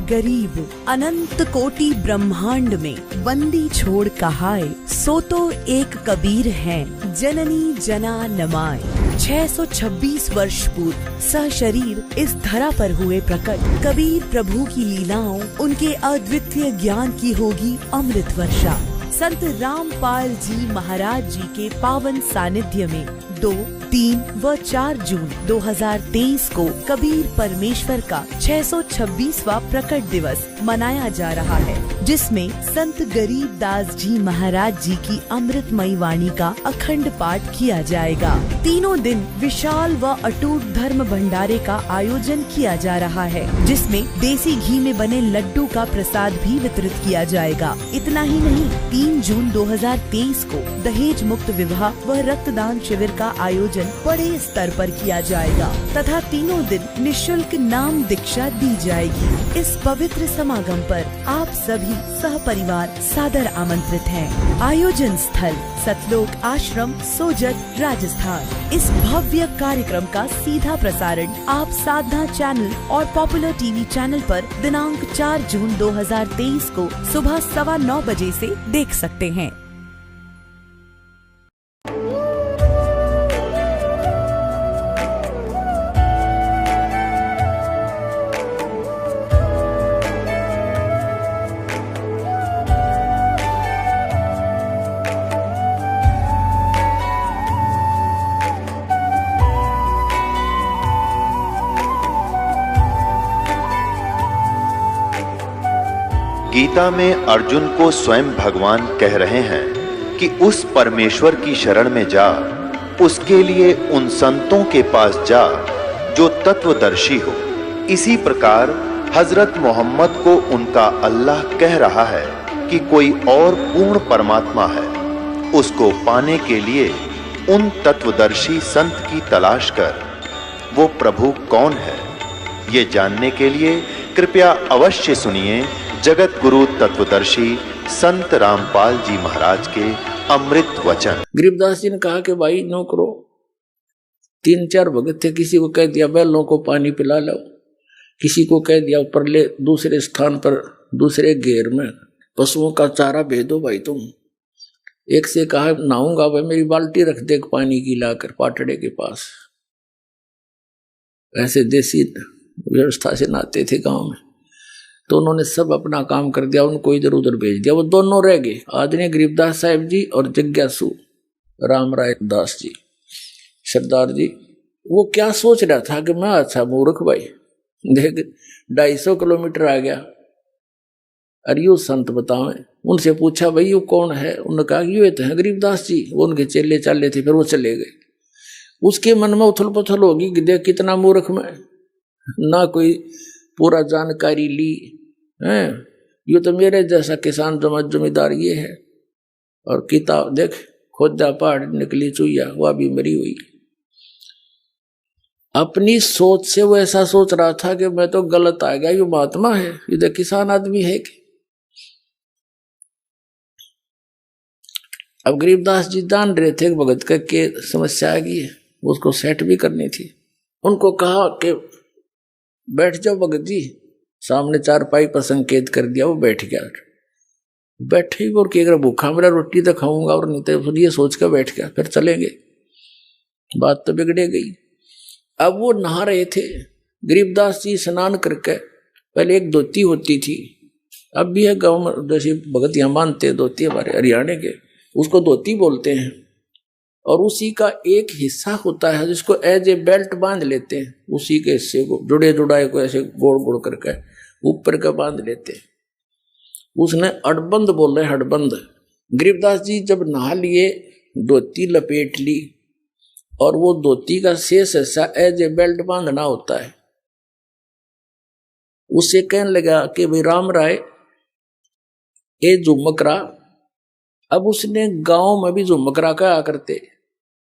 गरीब अनंत कोटि ब्रह्मांड में बंदी छोड़ कहाए, सो तो एक कबीर हैं जननी जना नमाए। 626 वर्ष पूर्व सशरीर इस धरा पर हुए प्रकट, कबीर प्रभु की लीलाओं उनके अद्वितीय ज्ञान की होगी अमृत वर्षा। संत रामपाल जी महाराज जी के पावन सानिध्य में 2, 3 व 4 जून 2023 को कबीर परमेश्वर का 626वां प्रकट दिवस मनाया जा रहा है, जिसमें संत गरीब दास जी महाराज जी की अमृतमयी वाणी का अखंड पाठ किया जाएगा। तीनों दिन विशाल व अटूट धर्म भंडारे का आयोजन किया जा रहा है, जिसमें देसी घी में बने लड्डू का प्रसाद भी वितरित किया जाएगा। इतना ही नहीं, 3 जून 2023 को दहेज मुक्त विवाह व रक्तदान शिविर का आयोजन बड़े स्तर पर किया जाएगा तथा तीनों दिन निशुल्क नाम दीक्षा दी जाएगी। इस पवित्र समागम पर आप सभी सहपरिवार सादर आमंत्रित हैं। आयोजन स्थल सतलोक आश्रम, सोजत, राजस्थान। इस भव्य कार्यक्रम का सीधा प्रसारण आप साधना चैनल और पॉपुलर टीवी चैनल पर दिनांक 4 जून 2023 को सुबह 9:15 बजे से देख सकते हैं। गीता में अर्जुन को स्वयं भगवान कह रहे हैं कि उस परमेश्वर की शरण में जा, उसके लिए उन संतों के पास जा जो तत्वदर्शी हो। इसी प्रकार हजरत मोहम्मद को उनका अल्लाह कह रहा है कि कोई और पूर्ण परमात्मा है, उसको पाने के लिए उन तत्वदर्शी संत की तलाश कर। वो प्रभु कौन है, ये जानने के लिए कृपया अवश्य सुनिए जगत गुरु तत्वदर्शी संत रामपाल जी महाराज के अमृत वचन। गरीबदास जी ने कहा कि भाई नो करो, 3-4 भगत थे, किसी को कह दिया बैलों को पानी पिला लो, किसी को कह दिया ऊपर ले दूसरे स्थान पर दूसरे घेर में पशुओं का चारा भेजो भाई तुम। एक से कहा नहाऊंगा भाई, मेरी बाल्टी रख दे पानी की लाकर पाटड़े के पास। ऐसे देसी व्यवस्था से नहाते थे गांव में। तो उन्होंने सब अपना काम कर दिया, उनको इधर उधर भेज दिया। वो दोनों रह गए, आदरणीय गरीबदास साहिब जी और जिज्ञासु राम राय दास जी सरदार जी। वो क्या सोच रहा था कि मैं अच्छा मूर्ख भाई, देख 250 किलोमीटर आ गया, अरे यू संत बतावे। उनसे पूछा भाई यू कौन है, उन्होंने कहा ये तो है गरीबदास जी। वो उनके चेले चाले थे, फिर वो चले गए। उसके मन में उथल पुथल होगी कि देख कितना मूर्ख मैं, ना कोई पूरा जानकारी ली है, ये तो मेरे जैसा किसान जमींदार ये है। और किताब देख खोदा पहाड़ निकली चुईया, वह भी मरी हुई। अपनी सोच से वो ऐसा सोच रहा था कि मैं तो गलत आ गया, ये महात्मा है, ये तो किसान आदमी है कि। अब गरीबदास जी जान रहे थे भगत का के समस्या आ गई है, उसको सेट भी करनी थी। उनको कहा कि बैठ जाओ भगत जी, सामने 4 पर संकेत कर दिया, वो बैठ गया। बैठे और कि अगर भूखा मेरा रोटी तो खाऊंगा, और नहीं तो फिर ये सोच कर बैठ गया, फिर चलेंगे। बात तो बिगड़े गई। अब वो नहा रहे थे, गरीबदास जी स्नान करके, पहले एक धोती होती थी, अब भी है गाँव में, जैसे भगत यहाँ मानते धोती हमारे हरियाणा के, उसको धोती बोलते हैं। और उसी का एक हिस्सा होता है जिसको एज ए बेल्ट बांध लेते हैं, उसी के हिस्से को जुड़े जुड़ाए को ऐसे गोड़ गोड़ करके ऊपर का बांध लेते हैं। उसने अड़बंद बोल रहे, हड़बंद। गरीबदास जी जब नहा लिए, धोती लपेट ली, और वो धोती का शेष हिस्सा एज ए बेल्ट बांधना होता है। उससे कहने लगा कि भाई राम राय ए झुमकरा। अब उसने गांव में भी झुमकरा कहा करते,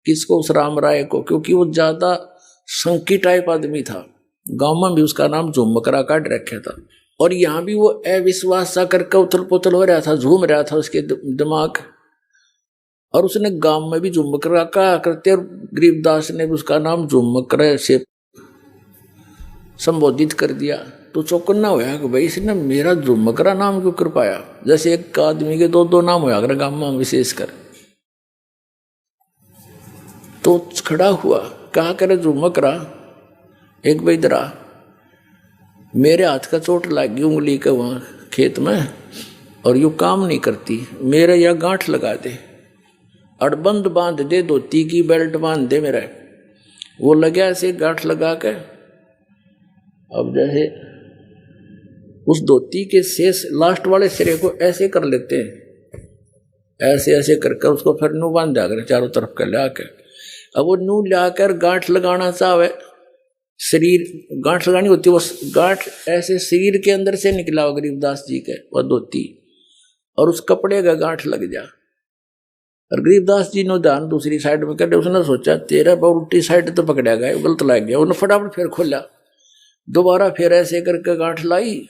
किसको, उस राम राय को, क्योंकि वो ज्यादा संकी टाइप आदमी था। गांव में भी उसका नाम झुमकरा काट रखा था। और यहाँ भी वो अविश्वास सा करके उथल पुथल हो रहा था, झूम रहा था उसके दिमाग। और उसने गांव में भी झुमकरा कहा करते, और गरीबदास ने भी उसका नाम झुमकरा से संबोधित कर दिया। तो चौकन्ना होया कि भाई इसने मेरा झुमकरा नाम क्यों कर पाया। जैसे एक आदमी के दो दो नाम होया अगर गांव में विशेषकर। तो खड़ा हुआ, कहा करे झुमकरा एक बैदरा मेरे हाथ का चोट लगी उंगली के वहां खेत में और यू काम नहीं करती, मेरे यहाँ गांठ लगा दे, अड़बंद बांध दे, धोती की बेल्ट बांध दे मेरा। वो लगा ऐसे गांठ लगा के, अब जैसे उस धोती के शेष लास्ट वाले सिरे को ऐसे कर लेते हैं, ऐसे ऐसे करके उसको फिर नू बांध दिया कर चारों तरफ कर ला के। अब वो नू लाकर गांठ लगाना चाहे, शरीर गांठ लगानी होती है, वो गांठ ऐसे शरीर के अंदर से निकला हो गरीबदास जी के वह धोती, और उस कपड़े का गांठ लग जा। और गरीबदास जी ने ध्यान दूसरी साइड में कर, उसने सोचा तेरा बहुत उल्टी साइड तो पकड़ा गया, गलत लग गया। उन्हें फटाफट फिर खोला, दोबारा फिर ऐसे करके गांठ लाई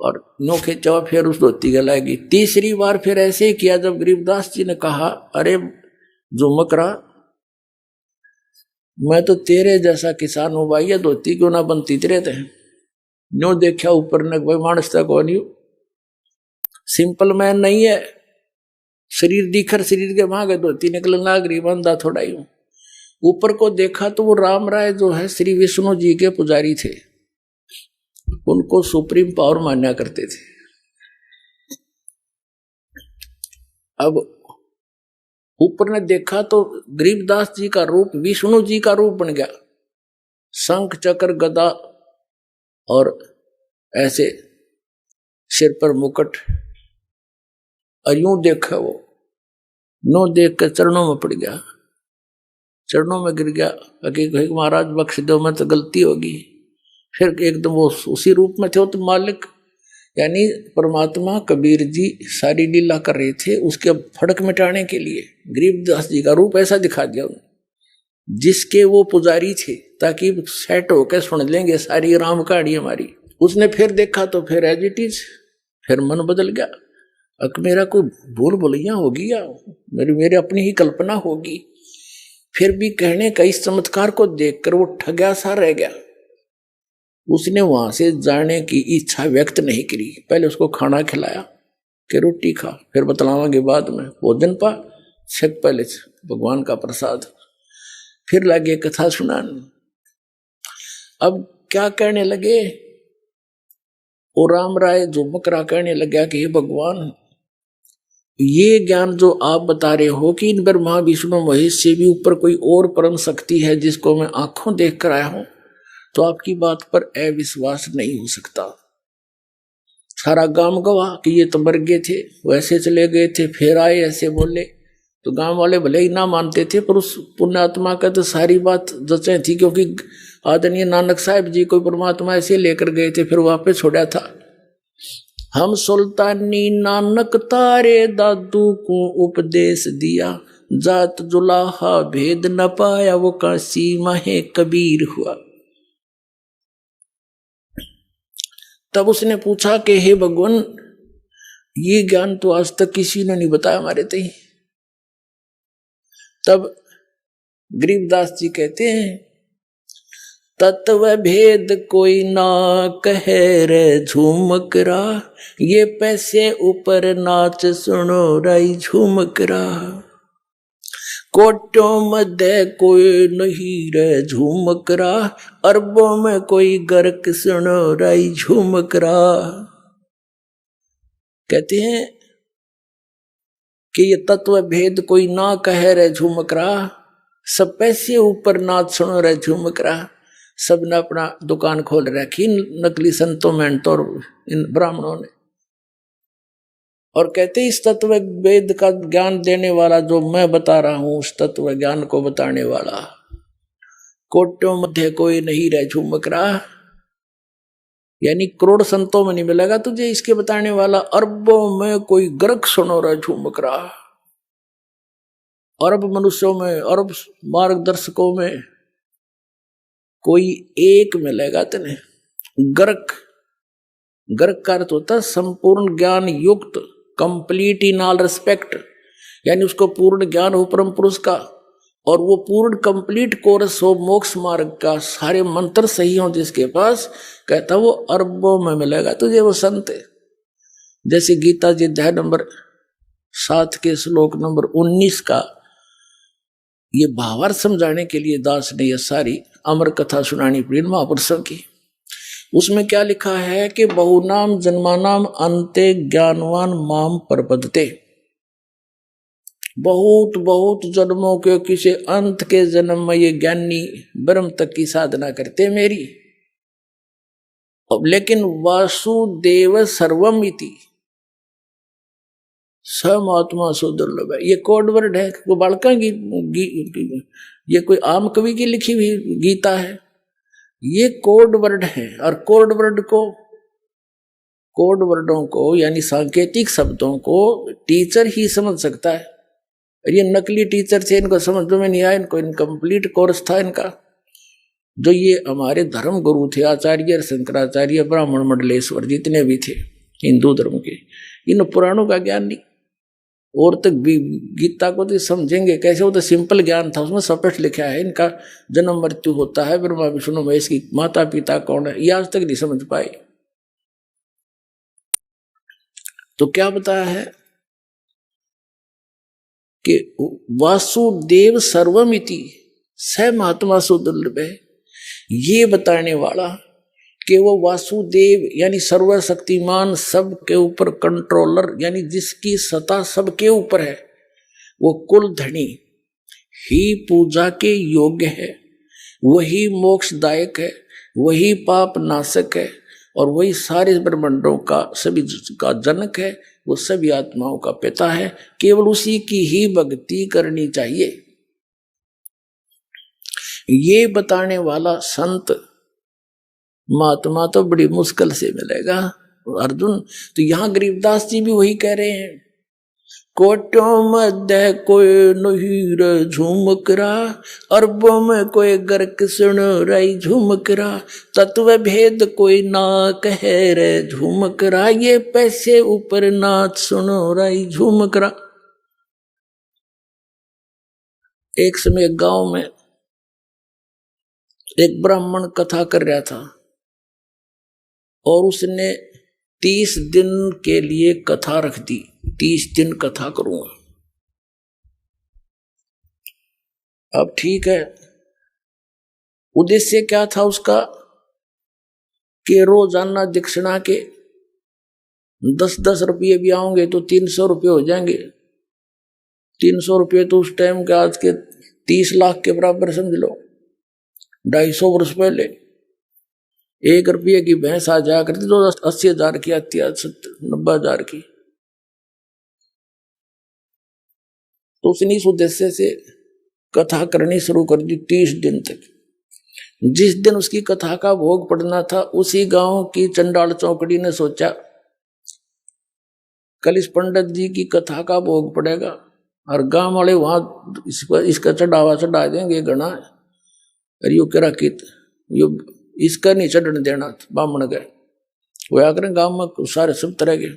और नो खींचा, फिर उस धोती का लाएगी। तीसरी बार फिर ऐसे ही किया। जब गरीबदास जी ने कहा अरे झुमकरा मैं तो तेरे जैसा किसान हूं भाई, ये धोती क्यों ना बनती तेरे थे। न्यो देखा ऊपर ने, भाई मानस तक कौन यू सिंपल मैन नहीं है, शरीर दिखर शरीर के वहां गए धोती निकलना गरीब बंदा थोड़ा ही। ऊपर को देखा तो वो राम राय जो है श्री विष्णु जी के पुजारी थे, उनको सुप्रीम पावर मान्या करते थे। अब ऊपर ने देखा तो गरीबदास जी का रूप विष्णु जी का रूप बन गया, शंख चक्र गदा और ऐसे सिर पर मुकुट। और यूं देखा वो, नो देख कर चरणों में पड़ गया, चरणों में गिर गया, कि महाराज बख्श दो, मैं तो गलती होगी। फिर एकदम वो उसी रूप में थे, वो तो मालिक यानी परमात्मा कबीर जी सारी लीला कर रहे थे उसके फड़क मिटाने के लिए। गरीबदास जी का रूप ऐसा दिखा दिया जिसके वो पुजारी थे, ताकि सेट होकर सुन लेंगे सारी राम कहानी हमारी। उसने फिर देखा तो फिर एज इट इज, फिर मन बदल गया। अब मेरा कोई भूल भुलैया होगी या मेरी अपनी ही कल्पना होगी। फिर भी कहने का इस चमत्कार को देखकर वो ठगा सा रह गया। उसने वहां से जाने की इच्छा व्यक्त नहीं करी। पहले उसको खाना खिलाया कि रोटी खा, फिर बतलावांगे बाद में, भोजन पा छक पहले भगवान का प्रसाद। फिर लगे कथा सुनाने। अब क्या कहने लगे, वो राम राय झुमकरा कहने लगा कि हे भगवान, ये ज्ञान जो आप बता रहे हो कि इन ब्रह्मा विष्णु महेश से भी ऊपर कोई और परम शक्ति है जिसको मैं आंखों देख कर आया हूं, तो आपकी बात पर अविश्वास नहीं हो सकता। सारा गांव गवाह कि ये तो मर गए थे, वैसे चले गए थे, फिर आए ऐसे बोले। तो गांव वाले भले ही ना मानते थे, पर उस पुण्यात्मा का तो सारी बात जचे थी, क्योंकि आदरणीय नानक साहब जी को परमात्मा ऐसे लेकर गए थे, फिर वापस छोड़ा था। हम सुल्तानी नानक तारे दादू को उपदेश दिया, जात जुलाहा भेद न पाया, वो काशी माहे कबीर हुआ। तब उसने पूछा कि हे भगवान, ये ज्ञान तो आज तक किसी ने नहीं बताया हमारे तई। तब गरीबदास जी कहते हैं, तत्व भेद कोई ना कहे रे झूमकरा, ये पैसे ऊपर नाच सुनो राई झूमकरा। कोटों मध्य कोई नहीं रे झूमकरा, अरबों में कोई गर्क सुनो राई झूमकरा। कहते हैं कि ये तत्व भेद कोई ना कहे रे झूमकरा, सब पैसे ऊपर नाच सुनो रे झूमकरा। सब ने अपना दुकान खोल रखी, नकली संतों मेहनतों और इन ब्राह्मणों ने। और कहते इस तत्व वेद का ज्ञान देने वाला जो मैं बता रहा हूं, उस तत्व ज्ञान को बताने वाला, कोटों मध्य कोई नहीं रह झूमकरा, यानी करोड़ संतों में नहीं मिलेगा तुझे इसके बताने वाला। अरबों में कोई गर्क सुनो रह झूमकरा, अरब मनुष्यों में, अरब मार्गदर्शकों में कोई एक मिलेगा तेने। गर्क, गर्क का अर्थ होता है संपूर्ण ज्ञान युक्त, कंप्लीट इन ऑल रिस्पेक्ट, यानी उसको पूर्ण ज्ञान हो परम पुरुष का, और वो पूर्ण कंप्लीट कोर्स हो मोक्ष मार्ग का, सारे मंत्र सही हो जिसके पास, कहता वो अरबों में मिलेगा तुझे वो संत। जैसे गीता जी अध्याय नंबर 7 के श्लोक नंबर 19 का ये भावार्थ समझाने के लिए दास ने यह सारी अमर कथा सुनानी पड़ी महापुरुषों की। उसमें क्या लिखा है कि बहुनाम जन्मानाम अंते ज्ञानवान माम प्रपद्यते, बहुत बहुत जन्मों के किसी अंत के जन्म में ये ज्ञानी ब्रह्म तक की साधना करते मेरी। अब लेकिन वासुदेव सर्वम इति समात्मा सो दुर्लभ है, ये कोड वर्ड है, वो बालका की ये कोई आम कवि की लिखी हुई गीता है, ये कोड वर्ड है। और कोड वर्डों को यानी सांकेतिक शब्दों को टीचर ही समझ सकता है। और ये नकली टीचर थे, इनको समझ में नहीं आया, इनको इनकम्प्लीट कोर्स था इनका। जो ये हमारे धर्म गुरु थे आचार्य शंकराचार्य ब्राह्मण मंडलेश्वर जितने भी थे हिंदू धर्म के, इन पुराणों का ज्ञान नहीं। और तक भी गीता को तो समझेंगे कैसे, वो तो सिंपल ज्ञान था, उसमें स्पष्ट लिखा है इनका जन्म मृत्यु होता है, ब्रह्मा विष्णु महेश की माता पिता कौन है, ये आज तक नहीं समझ पाए। तो क्या बताया है कि वासुदेव सर्वमिति स महात्मा सुदुर्लभ है, ये बताने वाला कि वो वासुदेव यानी सर्वशक्तिमान, सबके ऊपर कंट्रोलर, यानी जिसकी सत्ता सबके ऊपर है, वो कुल धनी ही पूजा के योग्य है, वही मोक्षदायक है, वही पाप नाशक है, और वही सारे ब्रह्मांडों का सभी का जनक है, वो सभी आत्माओं का पिता है। केवल उसी की ही भक्ति करनी चाहिए, ये बताने वाला संत महात्मा तो बड़ी मुश्किल से मिलेगा अर्जुन। तो यहाँ गरीबदास जी भी वही कह रहे हैं, कोटों मध्य कोई नहीं रे झुमकरा, अरबों में कोई गर्क सुन रही झुमकरा, तत्व भेद कोई ना कहे रे झुमकरा, ये पैसे ऊपर नाच सुनो रही झुमकरा। एक समय गांव में एक ब्राह्मण कथा कर रहा था और उसने 30 दिन के लिए कथा रख दी, 30 दिन कथा करूंगा। अब ठीक है, उद्देश्य क्या था उसका कि रोजाना दक्षिणा के 10-10 रुपये भी आओगे तो 300 रुपये हो जाएंगे। 300 रुपये तो उस टाइम के आज के 30 लाख के बराबर समझ लो। 250 वर्ष पहले 1 रुपये की भैंस आ जाया करती तो 80,000 की आती, 90,000 की। तो उसने इस उद्देश्य से कथा करनी शुरू कर दी 30 दिन तक। जिस दिन उसकी कथा का भोग पड़ना था, उसी गांव की चंडाल चौकड़ी ने सोचा कल इस पंडित जी की कथा का भोग पड़ेगा और गांव वाले वहां इसका चढ़ावा चढ़ा देंगे घना। अरे यो करा कित यो इसका नहीं चढ़ने देना, बामण गए वो आकर गांव में सारे सब तरह के।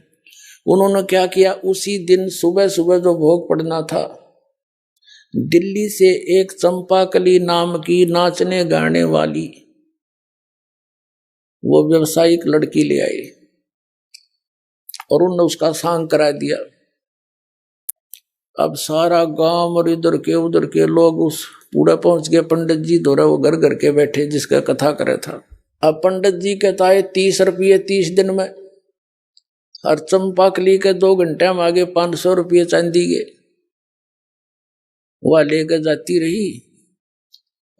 उन्होंने क्या किया, उसी दिन सुबह सुबह जो भोग पड़ना था, दिल्ली से एक चंपाकली नाम की नाचने गाने वाली वो व्यवसायिक लड़की ले आई और उन्होंने उसका सांग करा दिया। अब सारा गांव और इधर के उधर के लोग उस पूरा पहुंच गए। पंडित जी दोरा वो घर घर के बैठे जिसका कथा करे था। अब पंडित जी कहता है 30 रुपये 30 दिन में, और चंपाकली के 2 घंटे में आगे 500 रुपये चांदी के वह लेकर जाती रही।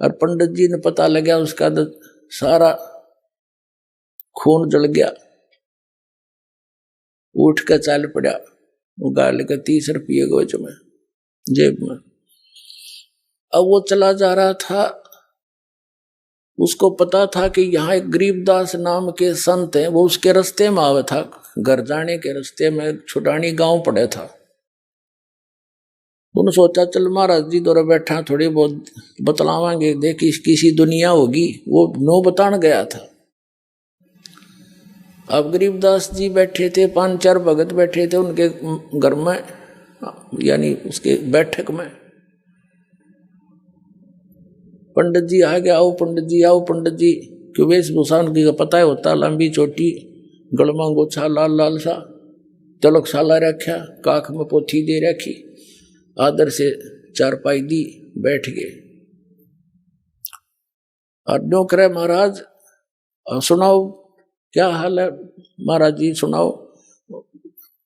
और पंडित जी ने पता लगा उसका तो सारा खून जल गया, उठ कर चाल पड़ा। वो गाल का 30 रुपये गोज में जेब में। अब वो चला जा रहा था, उसको पता था कि यहाँ एक गरीबदास नाम के संत हैं, वो उसके रास्ते में आवे था। घर जाने के रास्ते में छुटानी गांव पड़े था। उन्होंने सोचा चल महाराज जी दौरा बैठा थोड़ी बहुत बतलावांगे, देखी किसी दुनिया होगी। वो नो बतान गया था। अब गरीबदास जी बैठे थे, 5-4 भगत बैठे थे उनके घर में, यानी उसके बैठक में। पंडित जी आ गया, आओ पंडित जी, आओ पंडित जी। क्यों वेशभूषा उनकी का पता है होता, लंबी चोटी, गलमा गोछा लाल लाल सा, तलक साला रखा, काख में पोथी दे रखी, आदर से चारपाई दी, बैठ गए। और न्यों करे महाराज सुनाओ क्या हाल है महाराज जी, सुनाओ।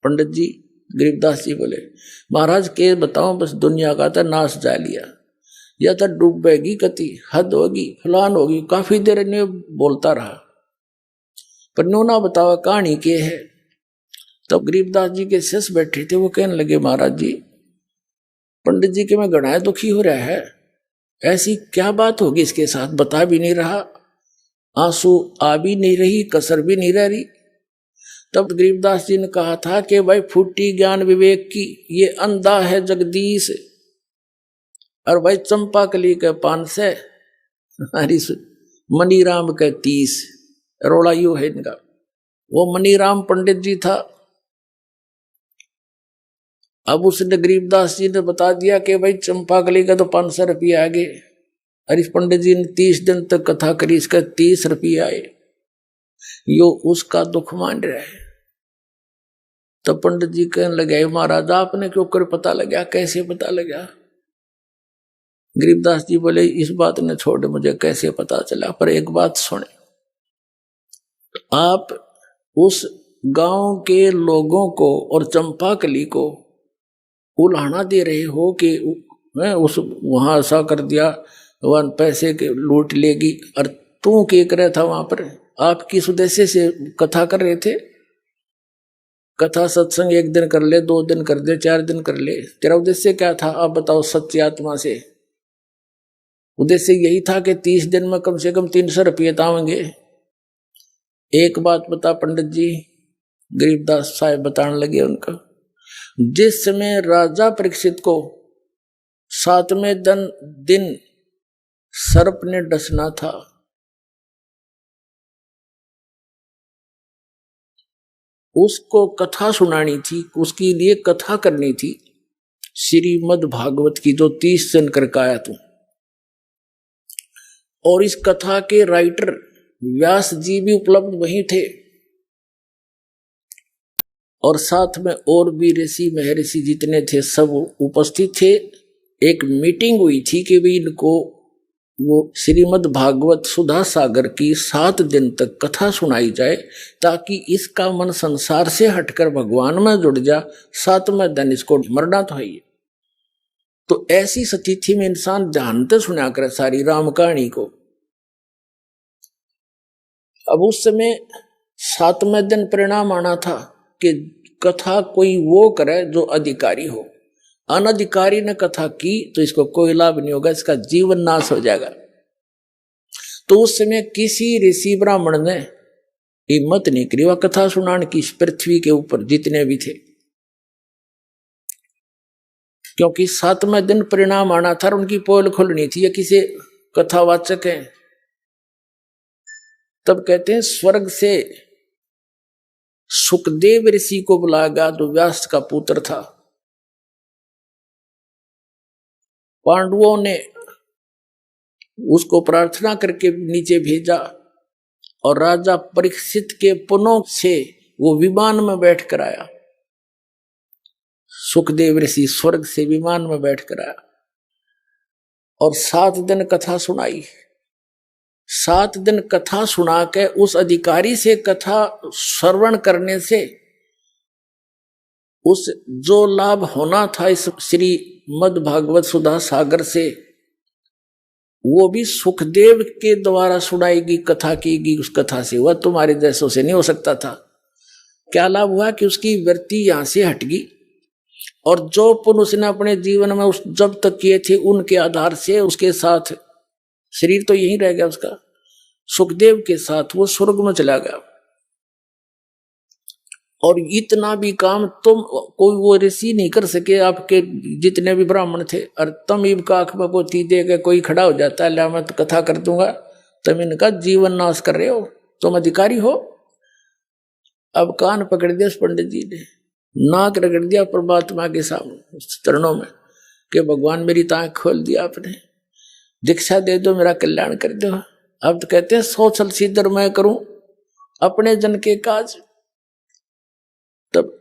पंडित जी गरीबदास जी बोले, महाराज के बताओ, बस दुनिया का तो नाश जा लिया, या तो डूबेगी कति, हद होगी, फलान होगी। काफी देर ने बोलता रहा, पर नो ना बतावा कहानी के है। तब गरीबदास जी के शिष्य बैठे थे, वो कहने लगे, महाराज जी पंडित जी के मैं गणाए दुखी हो रहा है, ऐसी क्या बात होगी इसके साथ, बता भी नहीं रहा, आंसू आ भी नहीं रही, कसर भी नहीं रह रही। तब गरीबदास जी ने कहा था कि भाई फूटी ज्ञान विवेक की, ये अंधा है जगदीश, और भाई चंपा कली के 5 से मनीराम के 30, रोड़ा यू है इनका। वो मनीराम पंडित जी था। अब उसने गरीबदास जी ने बता दिया कि भाई चंपा कली का तो 500 रुपये आ गए, और इस पंडित जी ने 30 दिन तक कथा करी, इसका 30 रुपये आए, यो उसका दुख मान रहा है। तब पंडित जी कहने लगे, महाराज आपने क्यों कर पता लगा, कैसे पता लगा। गरीबदास जी बोले, इस बात ने छोड़, मुझे कैसे पता चला, पर एक बात सुने, आप उस गांव के लोगों को और चंपाकली को उल्हाना दे रहे हो कि उस वहां ऐसा कर दिया, वह पैसे के लूट लेगी, और तू क्या कर रहा था वहां पर, आप किस उद्देश्य से कथा कर रहे थे। कथा सत्संग 1 दिन कर ले, 2 दिन कर ले, 4 दिन कर ले, तेरा उद्देश्य क्या था, आप बताओ सच्ची आत्मा से। उद्देश्य यही था कि 30 दिन में कम से कम 300 रुपये तावेंगे। एक बात बता पंडित जी, गरीबदास साहब बताने लगे उनका, जिस समय राजा परीक्षित को 7वें दिन सर्प ने डसना था, उसको कथा सुनानी थी, उसके लिए कथा करनी थी श्रीमद् भागवत की, जो 30 दिन करके आया तू। और इस कथा के राइटर व्यास जी भी उपलब्ध वहीं थे, और साथ में और भी ऋषि महर्षि जितने थे सब उपस्थित थे। एक मीटिंग हुई थी कि भी इनको वो श्रीमद् भागवत सुधा सागर की 7 दिन तक कथा सुनाई जाए, ताकि इसका मन संसार से हटकर भगवान में जुड़ जा। 7वें दिन इसको मरना तो है। तो ऐसी स्थिति में इंसान जानते सुना कर सारी राम कहानी को। अब उस समय 7वें दिन परिणाम आना था कि कथा कोई वो करे जो अधिकारी हो। अनधिकारी ने कथा की तो इसको कोई लाभ नहीं होगा, इसका जीवन नाश हो जाएगा। तो उस समय किसी ऋषि ब्राह्मण ने हिम्मत नहीं करी वह कथा सुनाने की, इस पृथ्वी के ऊपर जितने भी थे, क्योंकि 7वें दिन परिणाम आना था, उनकी पोल खुलनी थी। या किसी कथावाचक है, तब कहते हैं स्वर्ग से सुखदेव ऋषि को बुलाया गया, जो व्यास का पुत्र था। पांडवों ने उसको प्रार्थना करके नीचे भेजा, और राजा परीक्षित के पुनों से वो विमान में बैठ कर आया। सुखदेव ऋषि स्वर्ग से विमान में बैठ कर आया और 7 दिन कथा सुनाई। 7 दिन कथा सुना के उस अधिकारी से कथा श्रवण करने से उस जो लाभ होना था इस श्रीमद् भागवत सुधा सागर से, वो भी सुखदेव के द्वारा सुनाएगी, कथा कीगी। उस कथा से वह तुम्हारे जैसों से नहीं हो सकता था। क्या लाभ हुआ कि उसकी वृत्ति यहां से हट गई, और जो पुण्य उसने अपने जीवन में उस जब तक किए थे उनके आधार से उसके साथ शरीर तो यहीं रह गया उसका, सुखदेव के साथ वो स्वर्ग में चला गया। और इतना भी काम तुम कोई वो ऋषि नहीं कर सके, आपके जितने भी ब्राह्मण थे। और तुम इब का आंख में पोथी दे के कोई खड़ा हो जाता है, ला मैं तो कथा कर दूंगा, तुम इनका जीवन नाश कर रहे हो, तुम अधिकारी हो। अब कान पकड़ दिया उस पंडित जी ने, नाक रगड़ दिया परमात्मा के सामने चरणों में कि भगवान मेरी तो आंख खोल दिया आपने। दीक्षा दे दो, मेरा कल्याण कर दो। अब तो कहते हैं सोचल सिद्धर मैं करूं अपने जन के काज। तब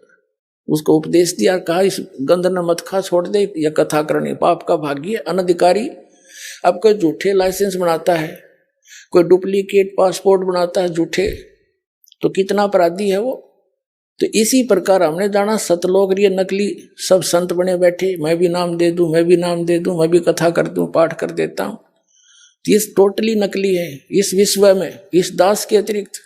उसको उपदेश दिया, कहा इस गंध न मत खा, छोड़ दे, यह कथा करनी पाप का भागी है, अनधिकारी। अब कोई झूठे लाइसेंस बनाता है, कोई डुप्लीकेट पासपोर्ट बनाता है झूठे, तो कितना अपराधी है वो। तो इसी प्रकार हमने जाना सतलोक ये नकली सब संत बने बैठे, मैं भी नाम दे दूं, मैं भी नाम दे दूं, मैं भी कथा कर दूं, पाठ कर देता हूं। ये टोटली नकली है। इस विश्व में इस दास के अतिरिक्त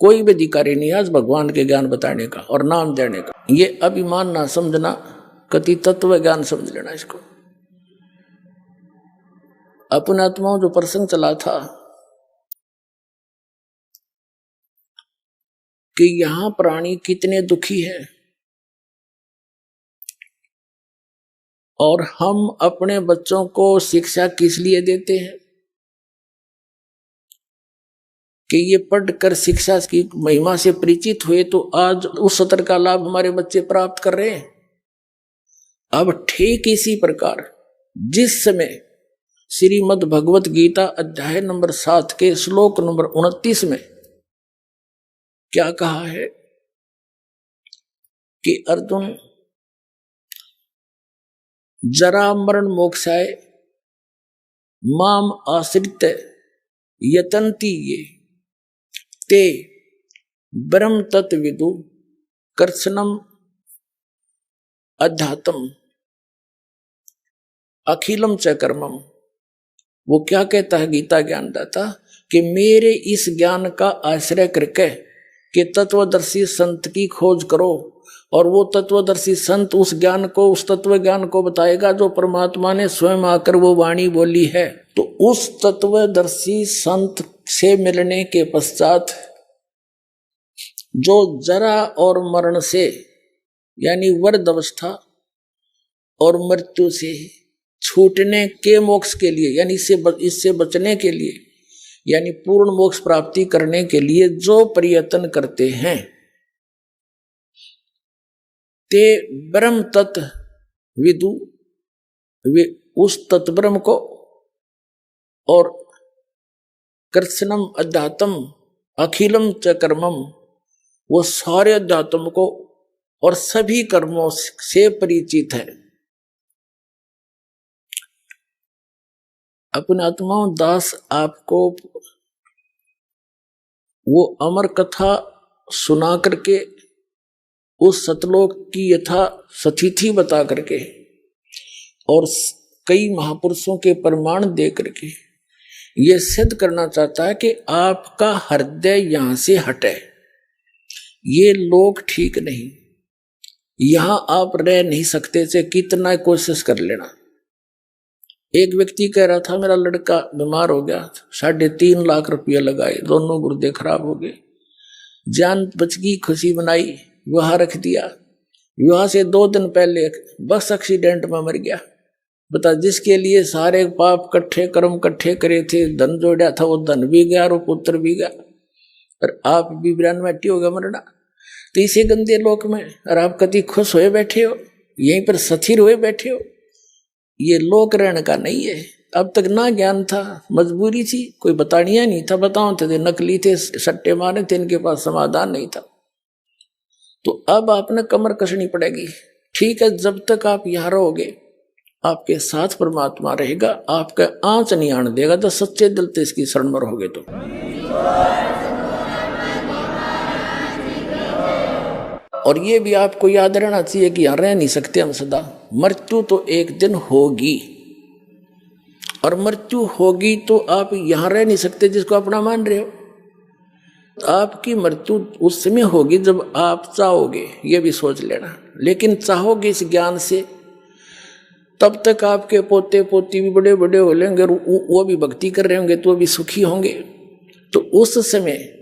कोई भी अधिकारी नहीं आज भगवान के ज्ञान बताने का और नाम देने का। ये अभिमान ना समझना, कति तत्व ज्ञान समझ लेना इसको। अपने आत्माओं जो प्रसंग चला था कि यहां प्राणी कितने दुखी है और हम अपने बच्चों को शिक्षा किस लिए देते हैं कि ये पढ़कर शिक्षा की महिमा से परिचित हुए तो आज उस सत्र का लाभ हमारे बच्चे प्राप्त कर रहे हैं। अब ठीक इसी प्रकार जिस समय श्रीमद् भगवत गीता अध्याय नंबर 7 के श्लोक नंबर 29 में क्या कहा है कि अर्जुन जरा मरण मोक्षाय माम आश्रित यतन्ति ये ते ब्रह्म तत्विदु कर्षणम अध्यात्म अखिलम च कर्मम। वो क्या कहता है गीता ज्ञानदाता कि मेरे इस ज्ञान का आश्रय करके कि तत्वदर्शी संत की खोज करो और वो तत्वदर्शी संत उस ज्ञान को, उस तत्व ज्ञान को बताएगा जो परमात्मा ने स्वयं आकर वो वाणी बोली है। तो उस तत्वदर्शी संत से मिलने के पश्चात जो जरा और मरण से यानी वृद्ध अवस्था और मृत्यु से छूटने के मोक्ष के लिए यानी इससे बचने के लिए यानी पूर्ण मोक्ष प्राप्ति करने के लिए जो प्रयत्न करते हैं ते ब्रह्म तत्व विदु, वे उस तत्ब्रह्म को और कृष्णम अध्यात्म अखिलम च कर्मम, वो सारे अध्यात्म को और सभी कर्मों से परिचित है। अपने आत्माओं दास आपको वो अमर कथा सुना करके उस सतलोक की यथा सतिथि बता करके और कई महापुरुषों के प्रमाण दे करके ये सिद्ध करना चाहता है कि आपका हृदय यहां से हटे, ये लोग ठीक नहीं, यहां आप रह नहीं सकते से कितना कोशिश कर लेना। एक व्यक्ति कह रहा था मेरा लड़का बीमार हो गया, 3.5 लाख रुपया लगाए, दोनों गुर्दे खराब हो गए, जान बच गई, खुशी बनाई, विवाह रख दिया। विवाह से 2 दिन पहले बस एक्सीडेंट में मर गया। बता, जिसके लिए सारे पाप कट्ठे कर्म कट्ठे करे थे, धन जोड़ा था, वो धन भी गया और पुत्र भी गया, और आप भी 92 हो गया मरना। तो इसे गंदे लोक में और आप कभी खुश हुए बैठे हो, यहीं पर स्थिर हुए बैठे हो। ये लोक रहने का नहीं है। अब तक ना ज्ञान था, मजबूरी थी, कोई बतानिया नहीं था, बताओ थे नकली थे, सट्टे मारे थे, इनके पास समाधान नहीं था। तो अब आपने कमर कसनी पड़ेगी। ठीक है, जब तक आप यहाँ रहोगे आपके साथ परमात्मा रहेगा, आपका आंच नहीं आने देगा, तो सच्चे दिल से इसकी शरण में रहोगे। तो और ये भी आपको याद रहना चाहिए कि यहां रह नहीं सकते हम सदा, मृत्यु तो एक दिन होगी, और मृत्यु होगी तो आप यहां रह नहीं सकते जिसको अपना मान रहे हो। आपकी मृत्यु उस समय होगी जब आप चाहोगे, ये भी सोच लेना। लेकिन चाहोगे इस ज्ञान से, तब तक आपके पोते पोती भी बड़े बड़े हो लेंगे, वो भी भक्ति कर रहे होंगे, तो वो भी सुखी होंगे। तो उस समय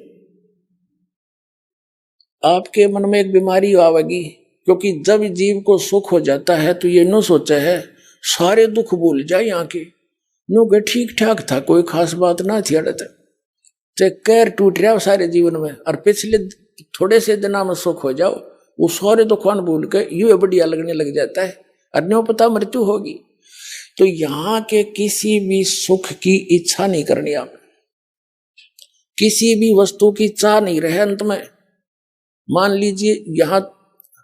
आपके मन में एक बीमारी आवेगी, क्योंकि जब जीव को सुख हो जाता है तो ये न सोचा है सारे दुख भूल जाए यहाँ के, नो के ठीक ठाक था, कोई खास बात ना थी, चाहे कैर टूट रहा सारे जीवन में, और पिछले थोड़े से दिनों में सुख हो जाओ, वो सारे दुखान भूल के यूं बढ़िया लगने लग जाता है, और न्यों पता मृत्यु होगी। तो यहां के किसी भी सुख की इच्छा नहीं करनी, आप किसी भी वस्तु की चाह नहीं रहे। अंत में मान लीजिए यहां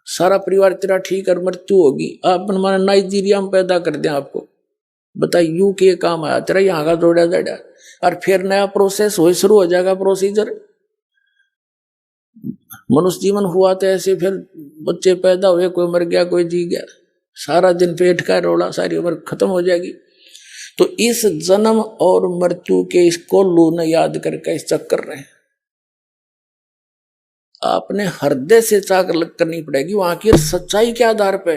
सारा परिवार तेरा ठीक और मृत्यु होगी, आप माने नाइजीरिया में पैदा कर दें आपको, बताइए यू के काम आया तेरा यहाँ का जोड़ा जाड़ा, और फिर नया प्रोसेस हो शुरू हो जाएगा प्रोसीजर। मनुष्य जीवन हुआ तो ऐसे, फिर बच्चे पैदा हुए, कोई मर गया कोई जी गया, सारा दिन पेट का रोला, सारी उम्र खत्म हो जाएगी। तो इस जन्म और मृत्यु के इसको लू न याद करके इस चक्कर रहे, आपने हृदय से चाक करनी पड़ेगी वहां की सच्चाई के आधार पे,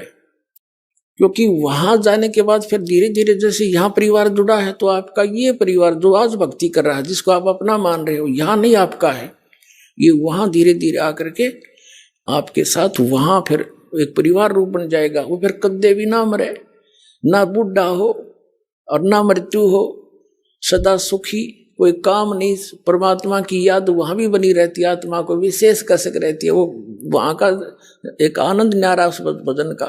क्योंकि वहां जाने के बाद फिर धीरे धीरे जैसे यहाँ परिवार जुड़ा है, तो आपका ये परिवार जो आज भक्ति कर रहा है, जिसको आप अपना मान रहे हो, यहाँ नहीं आपका है, ये वहां धीरे धीरे आकर के आपके साथ वहां फिर एक परिवार रूप बन जाएगा। वो फिर कद्दे भी ना मरे, ना बूढ़ा हो और ना मृत्यु हो, सदा सुखी, कोई काम नहीं, परमात्मा की याद वहां भी बनी रहती है, आत्मा को विशेष कसक रहती है, वो वहां का एक आनंद न्यारा उस भजन का।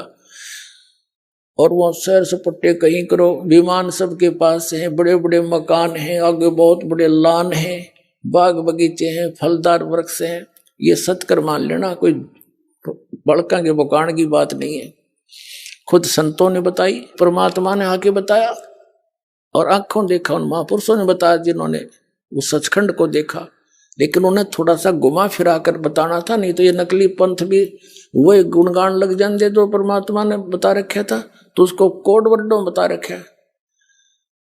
और वो सैर सपट्टे कहीं करो, विमान सबके पास हैं, बड़े बड़े मकान हैं, आगे बहुत बड़े लान हैं, बाग बगीचे हैं, फलदार वृक्ष हैं, ये सत्कर मान लेना, कोई बड़का के बुकान की बात नहीं है। खुद संतों ने बताई, परमात्मा ने आके बताया, और आंखों देखा उन महापुरुषों ने बताया जिन्होंने उस सचखंड को देखा, लेकिन उन्हें थोड़ा सा घुमा फिरा कर बताना था, नहीं तो ये नकली पंथ भी वही गुणगान लग जाते जो परमात्मा ने बता रखा था, तो उसको कोड वर्डों में बता रखा है।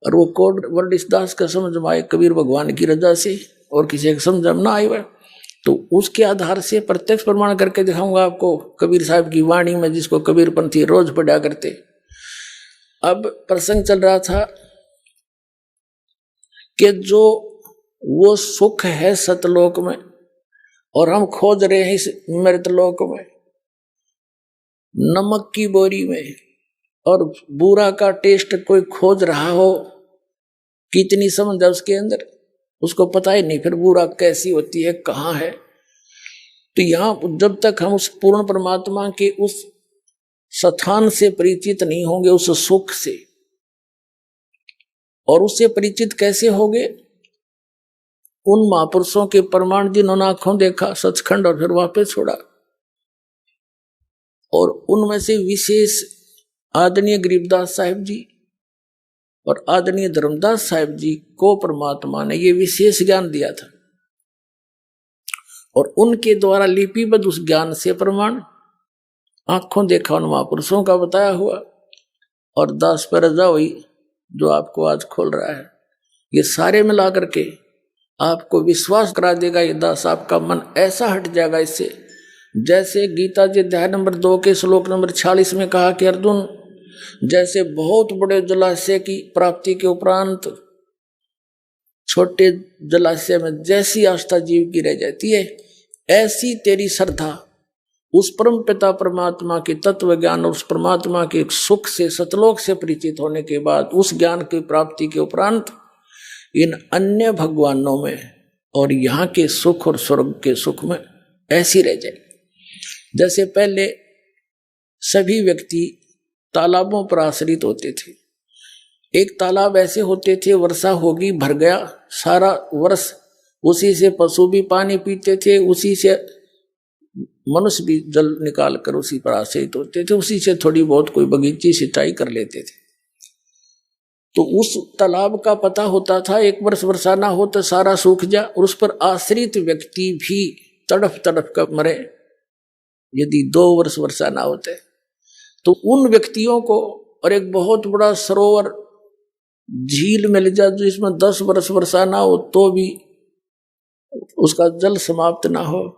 और वो कोड वर्ड इस दास का समझ में आए कबीर भगवान की रजा से, और किसी का समझ में ना आए हुआ, तो उसके आधार से प्रत्यक्ष प्रमाण करके दिखाऊंगा आपको कबीर साहब की वाणी में, जिसको कबीर पंथी रोज पढ़ा करते। अब प्रसंग चल रहा था कि जो वो सुख है सतलोक में, और हम खोज रहे हैं इस मृतलोक में, नमक की बोरी में, और बुरा का टेस्ट कोई खोज रहा हो, कितनी समझ है उसके अंदर, उसको पता ही नहीं फिर बुरा कैसी होती है, कहाँ है। तो यहां जब तक हम उस पूर्ण परमात्मा के उस स्थान से परिचित नहीं होंगे, उस सुख से, और उससे परिचित कैसे होंगे, उन महापुरुषों के प्रमाण जिन्होंने आंखों देखा सचखंड और फिर वापस छोड़ा, और उनमें से विशेष आदरणीय गरीबदास साहिब जी और आदरणीय धर्मदास साहिब जी को परमात्मा ने ये विशेष ज्ञान दिया था, और उनके द्वारा लिपिबद्ध उस ज्ञान से प्रमाण आंखों देखा उन महापुरुषों का बताया हुआ, और दास पर रजा हुई जो आपको आज खोल रहा है, ये सारे मिला करके आपको विश्वास करा देगा। ये दास आपका मन ऐसा हट जाएगा इससे, जैसे गीता जी अध्याय नंबर 2 के श्लोक नंबर 46 में कहा कि अर्जुन, जैसे बहुत बड़े जलाशय की प्राप्ति के उपरांत छोटे जलाशय में जैसी आस्था जीव की रह जाती है, ऐसी तेरी श्रद्धा उस परम पिता परमात्मा के तत्व ज्ञान और उस परमात्मा के सुख से सतलोक से परिचित होने के बाद, उस ज्ञान की प्राप्ति के उपरांत इन अन्य भगवानों में और यहाँ के सुख और स्वर्ग के सुख में ऐसी रह जाए। जैसे पहले सभी व्यक्ति तालाबों पर आश्रित होते थे, एक तालाब ऐसे होते थे, वर्षा होगी भर गया, सारा वर्ष उसी से पशु भी पानी पीते थे, उसी से मनुष्य भी जल निकाल कर उसी पर आश्रित होते थे, उसी से थोड़ी बहुत कोई बगीची सिंचाई कर लेते थे। तो उस तालाब का पता होता था, एक वर्ष वर्षा ना हो तो सारा सूख जा, और उस पर आश्रित व्यक्ति भी तड़फ तड़फ कर मरे यदि 2 वर्ष वर्षा ना होते। तो उन व्यक्तियों को, और एक बहुत बड़ा सरोवर झील मिल जाए जिसमें 10 वर्ष वर्षा ना हो तो भी उसका जल समाप्त ना हो,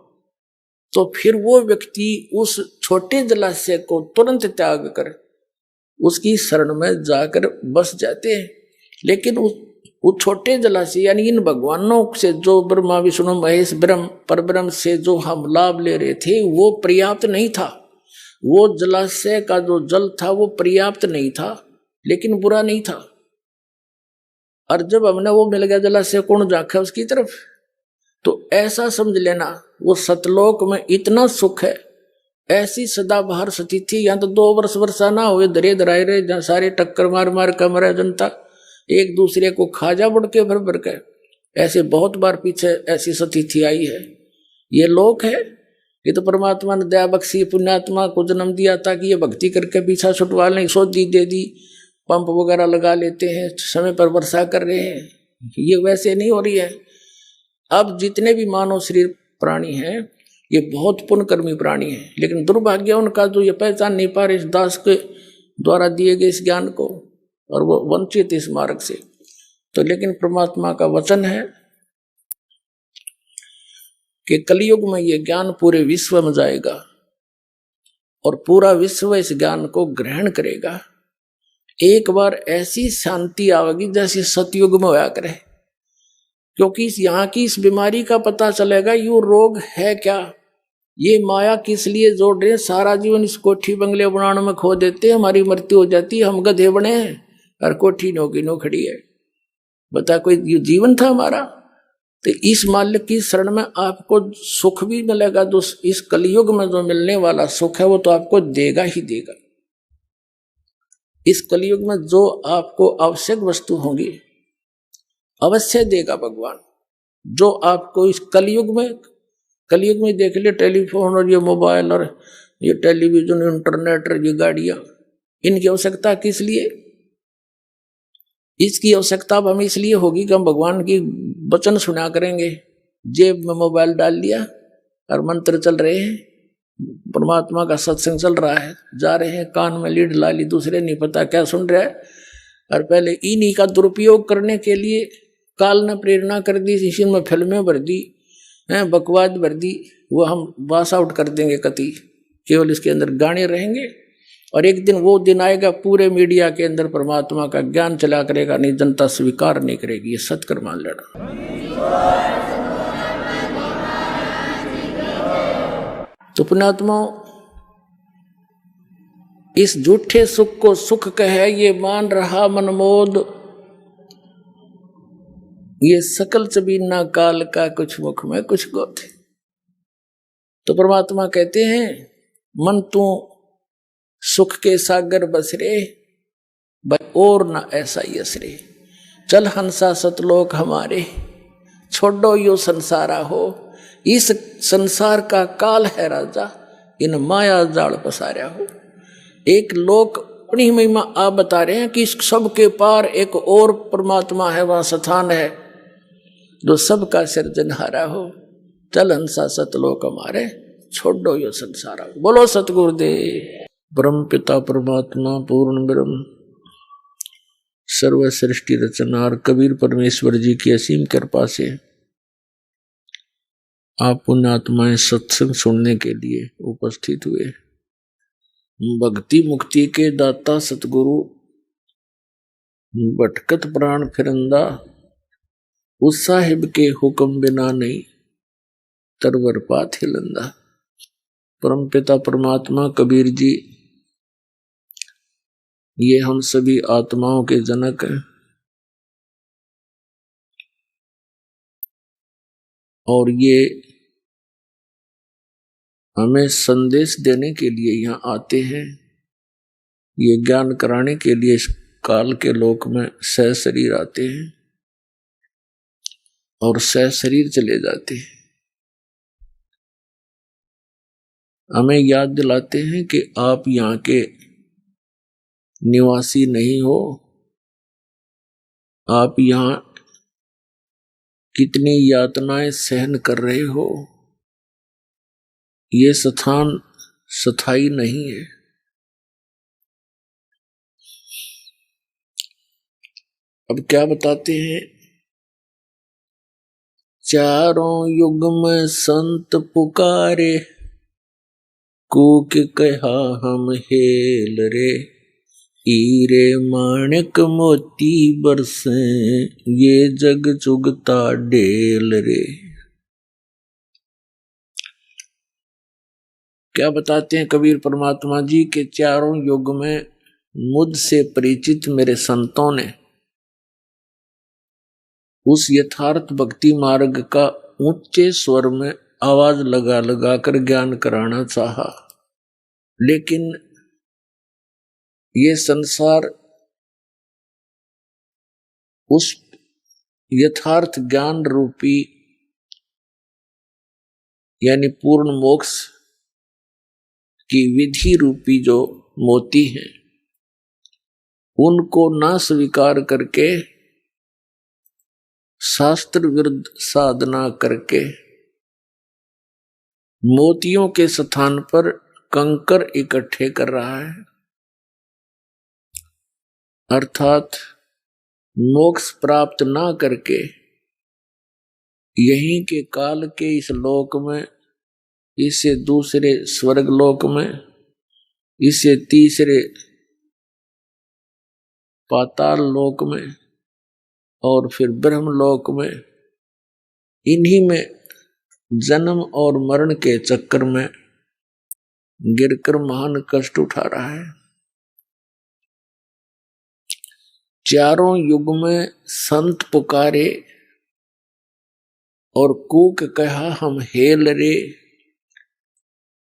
तो फिर वो व्यक्ति उस छोटे जलाशय को तुरंत त्याग कर उसकी शरण में जाकर बस जाते हैं। लेकिन उस छोटे जलाशय यानी इन भगवानों से जो ब्रह्मा विष्णु महेश ब्रह्म परब्रह्म से जो हम लाभ ले रहे थे, वो पर्याप्त नहीं था। वो जलाशय का जो जल था वो पर्याप्त नहीं था, लेकिन बुरा नहीं था। और जब हमने वो मिल गया जलाशय, कौन जाके उसकी तरफ, तो ऐसा समझ लेना वो सतलोक में इतना सुख है, ऐसी सदाबहार स्थिति, यहाँ तो 2 वर्ष वर्षा ना हुए दरे दराए रहे, जहाँ सारे टक्कर मार मार कर मरे, जनता एक दूसरे को खा जा बुड़ के भर भर के। ऐसे बहुत बार पीछे ऐसी स्थिति आई है। ये लोक है, ये तो परमात्मा ने दया बख्शी, पुण्यात्मा को जन्म दिया ताकि ये भक्ति करके पीछा छुटवा लें, सोधी दे दी, पंप वगैरह लगा लेते हैं, समय पर वर्षा कर रहे हैं। ये वैसे नहीं हो रही है। अब जितने भी मानव शरीर प्राणी हैं ये बहुत पुण्यकर्मी प्राणी हैं, लेकिन दुर्भाग्य उनका जो ये पहचान नहीं पा रहे इस दास के द्वारा दिए गए इस ज्ञान को, और वो वंचित इस मार्ग से। तो लेकिन परमात्मा का वचन है कि कलयुग में ये ज्ञान पूरे विश्व में जाएगा और पूरा विश्व इस ज्ञान को ग्रहण करेगा। एक बार ऐसी शांति आवेगी जैसे सतयुग में होया करे, क्योंकि यहाँ की इस बीमारी का पता चलेगा ये रोग है क्या, ये माया किस लिए जोड़ रहे। सारा जीवन इस कोठी बंगले बनाने में खो देते, हमारी मृत्यु हो जाती, हम गधे बने हैं और कोठी नो की नो खड़ी है। बता कोई जीवन था हमारा? तो इस मालिक की शरण में आपको सुख भी मिलेगा, जो इस कलयुग में जो मिलने वाला सुख है वो तो आपको देगा ही देगा। इस कलयुग में जो आपको आवश्यक वस्तु होंगी अवश्य देगा भगवान। जो आपको इस कलयुग में देख लिया, टेलीफोन और ये मोबाइल और ये टेलीविजन, इंटरनेट और ये गाड़ियां, इनकी आवश्यकता किस लिए? इसकी आवश्यकता अब हमें इसलिए होगी कि हम भगवान की वचन सुना करेंगे। जेब में मोबाइल डाल लिया और मंत्र चल रहे हैं, परमात्मा का सत्संग चल रहा है, जा रहे हैं, कान में लीड ला ली, दूसरे नहीं पता क्या सुन रहा है। और पहले इन्हीं का दुरुपयोग करने के लिए काल ने प्रेरणा कर दी, इसी में फिल्में भर दी, बकवाद भर दी, वो हम पास आउट कर देंगे कति, केवल इसके अंदर गाने रहेंगे। और एक दिन वो दिन आएगा पूरे मीडिया के अंदर परमात्मा का ज्ञान चला करेगा, नहीं जनता स्वीकार नहीं करेगी। ये सत्कर मान लेना। तो पुण्यात्मा, इस झूठे सुख को सुख कहे ये मान रहा मनमोद, ये सकल चबीना काल का कुछ मुख में कुछ गोथ। तो परमात्मा कहते हैं मन तू सुख के सागर बस रे, और ना ऐसा यस रे। चल हंसा सतलोक हमारे, छोड़ो यो संसारा हो। इस संसार का काल है राजा, इन माया जाल पसारा हो। एक लोक अपनी महिमा आप बता रहे हैं कि सबके पार एक और परमात्मा है, वह स्थान है जो सबका सिरजनहारा हो। चल हंसा सतलोक हमारे, छोड़ो यो संसारा हो। बोलो सतगुरुदेव। परम पिता परमात्मा पूर्ण ब्रह्म सर्व सृष्टि रचनार कबीर परमेश्वर जी की असीम कृपा से आप पुण्यात्माएं सत्संग सुनने के लिए उपस्थित हुए। भक्ति मुक्ति के दाता सतगुरु, भटकत प्राण फिरंदा, उस साहिब के हुक्म बिना नहीं तरवर पात हिलंदा। परम पिता परमात्मा कबीर जी ये हम सभी आत्माओं के जनक हैं और ये हमें संदेश देने के लिए यहाँ आते हैं, ये ज्ञान कराने के लिए इस काल के लोक में सह शरीर आते हैं और सह शरीर चले जाते हैं। हमें याद दिलाते हैं कि आप यहाँ के निवासी नहीं हो, आप यहाँ कितनी यातनाएं सहन कर रहे हो। ये स्थान स्थायी नहीं है। अब क्या बताते हैं? चारों युग में संत पुकारे, कूक कहा हम हेल रे। हीरे माणिक मोती बरसे, ये जग चुगता ढेल रे। क्या बताते हैं कबीर परमात्मा जी के चारों युग में मुझसे परिचित मेरे संतों ने उस यथार्थ भक्ति मार्ग का ऊंचे स्वर में आवाज लगा लगा कर ज्ञान कराना चाहा। लेकिन ये संसार उस यथार्थ ज्ञान रूपी यानी पूर्ण मोक्ष की विधि रूपी जो मोती हैं उनको ना स्वीकार करके शास्त्र विरुद्ध साधना करके मोतियों के स्थान पर कंकर इकट्ठे कर रहा है, अर्थात मोक्ष प्राप्त ना करके यहीं के काल के इस लोक में, इससे दूसरे स्वर्ग लोक में, इससे तीसरे पाताल लोक में और फिर ब्रह्म लोक में, इन्हीं में जन्म और मरण के चक्कर में गिरकर महान कष्ट उठा रहा है। चारों युग में संत पुकारे और कूक कहा हम हेल रे,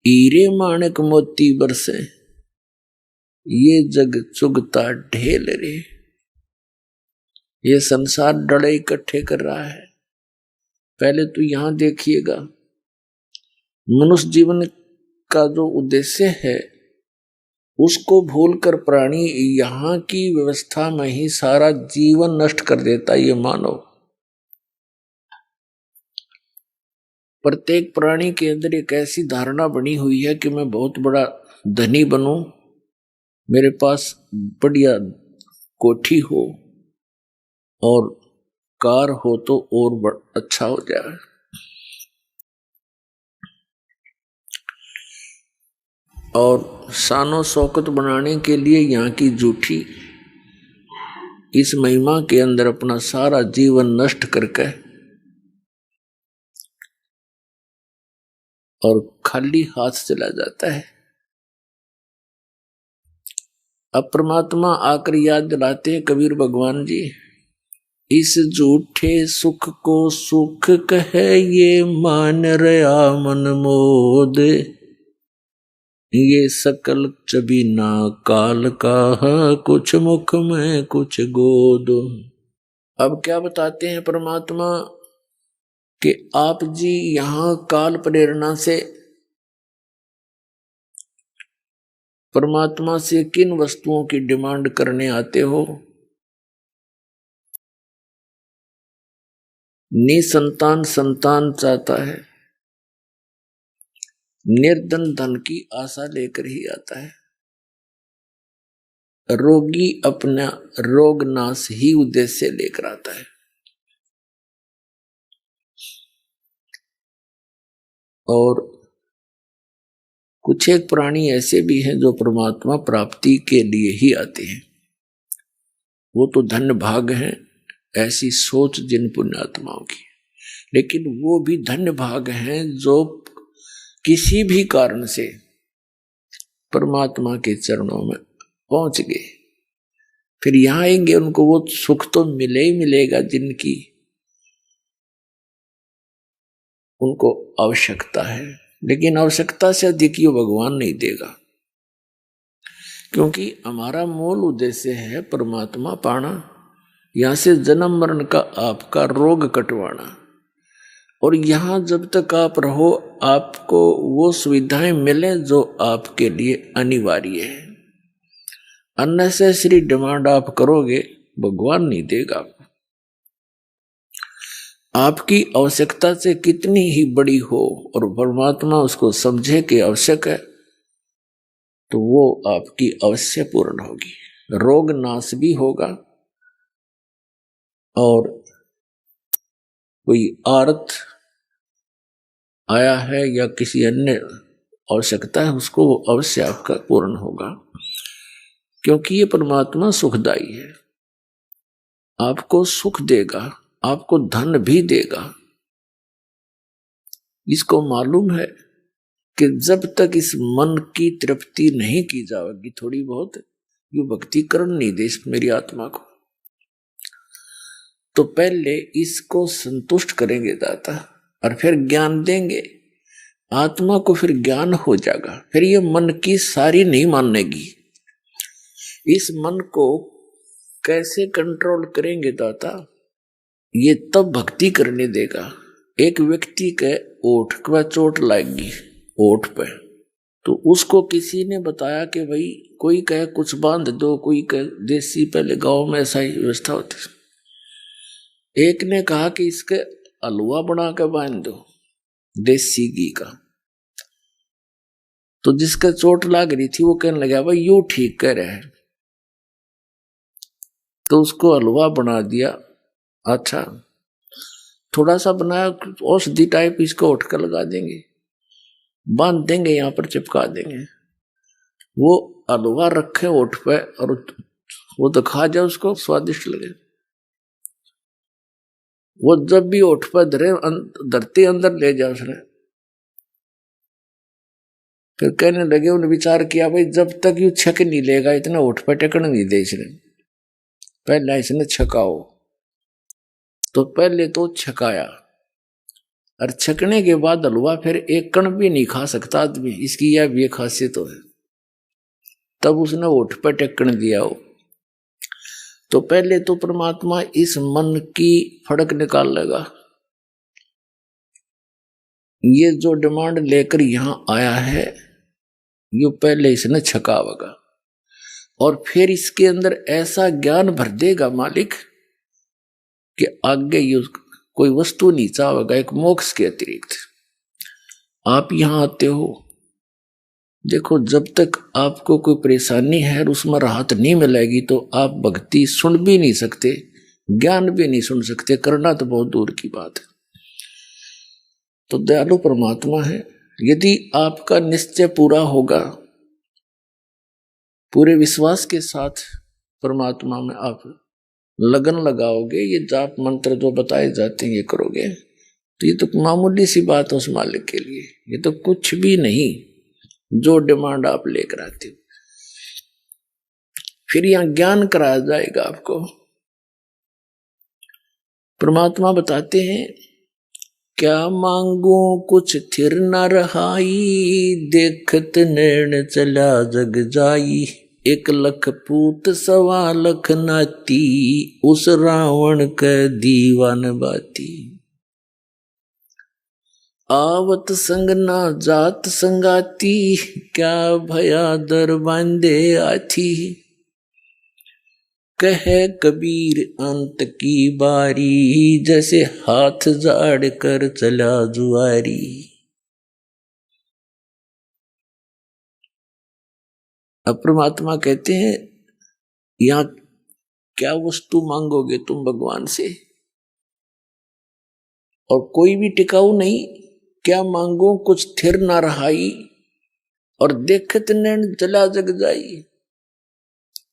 हीरे माणक मोती बरसे, ये जग चुगता ढेल रे। ये संसार डड़े इकट्ठे कर रहा है। पहले तो यहां देखिएगा, मनुष्य जीवन का जो उद्देश्य है उसको भूलकर प्राणी यहां की व्यवस्था में ही सारा जीवन नष्ट कर देता है। ये मानव प्रत्येक प्राणी के अंदर एक ऐसी धारणा बनी हुई है कि मैं बहुत बड़ा धनी बनूं, मेरे पास बढ़िया कोठी हो और कार हो तो और अच्छा हो जाए। और शानो शौकत बनाने के लिए यहाँ की झूठी इस महिमा के अंदर अपना सारा जीवन नष्ट करके और खाली हाथ चला जाता है। अब परमात्मा आकर याद दिलाते हैं कबीर भगवान जी, इस झूठे सुख को सुख कहे ये मान रया मन मोद, ये सकल चबीना काल का कुछ मुख में कुछ गोद। अब क्या बताते हैं परमात्मा कि आप जी यहां काल प्रेरणा से परमात्मा से किन वस्तुओं की डिमांड करने आते हो? निसंतान संतान चाहता है, निर्धन धन की आशा लेकर ही आता है, रोगी अपना रोग नाश ही उद्देश्य लेकर आता है। और कुछ एक प्राणी ऐसे भी हैं जो परमात्मा प्राप्ति के लिए ही आते हैं। वो तो धन्य भाग हैं, ऐसी सोच जिन पुण्यात्माओं की। लेकिन वो भी धन्य भाग हैं जो किसी भी कारण से परमात्मा के चरणों में पहुंच गए, फिर यहां आएंगे उनको वो सुख तो मिले ही मिलेगा जिनकी उनको आवश्यकता है। लेकिन आवश्यकता से अधिक ये भगवान नहीं देगा, क्योंकि हमारा मूल उद्देश्य है परमात्मा पाना, यहां से जन्म मरण का आपका रोग कटवाना। और यहां जब तक आप रहो आपको वो सुविधाएं मिले जो आपके लिए अनिवार्य है। अननेसेसरी डिमांड आप करोगे भगवान नहीं देगा। आपकी आवश्यकता से कितनी ही बड़ी हो और परमात्मा उसको समझे कि आवश्यक है तो वो आपकी अवश्य पूर्ण होगी, रोग नाश भी होगा। और कोई आर्त आया है या किसी अन्य आवश्यकता है उसको वो अवश्य आपका पूर्ण होगा, क्योंकि ये परमात्मा सुखदाई है, आपको सुख देगा, आपको धन भी देगा। इसको मालूम है कि जब तक इस मन की तृप्ति नहीं की जाएगी थोड़ी बहुत, ये भक्ति करण नहीं दे मेरी आत्मा को, तो पहले इसको संतुष्ट करेंगे दाता और फिर ज्ञान देंगे। आत्मा को फिर ज्ञान हो जाएगा, फिर ये मन की सारी नहीं मानेगी। इस मन को कैसे कंट्रोल करेंगे दाता? ये तब भक्ति करने देगा। एक व्यक्ति के ओठ पर चोट लगेगी, ओठ पे, तो उसको किसी ने बताया कि भाई कोई कहे कुछ बांध दो, कोई कहे देसी, पहले गांव में ऐसा ही व्यवस्था होती। एक ने कहा कि इसके हलवा बना के बांध दो देसी घी का। तो जिसका चोट लग रही थी वो कहने लगा भाई यू ठीक कह रहे हैं, तो उसको हलवा बना दिया। अच्छा, थोड़ा सा बनाया, औषधि टाइप, इसको उठ कर लगा देंगे, बांध देंगे, यहां पर चिपका देंगे। वो हलवा रखे ओठ पे और वो तो खा जाए, उसको स्वादिष्ट लगे। वो जब भी ओठ पर धरती अंदर ले जाए उसने, फिर कहने लगे, उन्हें विचार किया भाई जब तक यू छक नहीं लेगा इतना ओठ पर टेकन नहीं दे इसने, पहला इसने छकाओ। तो पहले तो छकाया, और छकने के बाद हलवा फिर एक कण भी नहीं खा सकता आदमी, इसकी यह भी खासियत है। तब उसने ओठ पर टेकन दिया हो। तो पहले तो परमात्मा इस मन की फड़क निकाल लेगा। ये जो डिमांड लेकर यहां आया है, ये पहले इसने छकावेगा, और फिर इसके अंदर ऐसा ज्ञान भर देगा मालिक कि आगे ये कोई वस्तु नहीं चाहेगा एक मोक्ष के अतिरिक्त। आप यहां आते हो, देखो जब तक आपको कोई परेशानी है और उसमें राहत नहीं मिलेगी तो आप भक्ति सुन भी नहीं सकते, ज्ञान भी नहीं सुन सकते, करना तो बहुत दूर की बात है। तो दयालु परमात्मा है, यदि आपका निश्चय पूरा होगा, पूरे विश्वास के साथ परमात्मा में आप लगन लगाओगे, ये जाप मंत्र जो बताए जाते हैं ये करोगे, तो ये तो मामूली सी बात है उस मालिक के लिए, ये तो कुछ भी नहीं जो डिमांड आप लेकर आते हो। फिर यहां ज्ञान कराया जाएगा आपको। परमात्मा बताते हैं, क्या मांगू कुछ थिर न रहाई, देखत नैन चला जग जाई, 1 लख पूत 1.25 लाख नाती, उस रावण के दीवान बाती, आवत संग ना जात संगाती, क्या भया दर बांधे आथी, कहे कबीर अंत की बारी, जैसे हाथ जाड़ कर चला जुआरी। अब परमात्मा कहते हैं, यहां क्या वस्तु मांगोगे तुम भगवान से, और कोई भी टिकाऊ नहीं। क्या मांगो कुछ थिर ना रहाई, और देखत नैन चला जग जाई।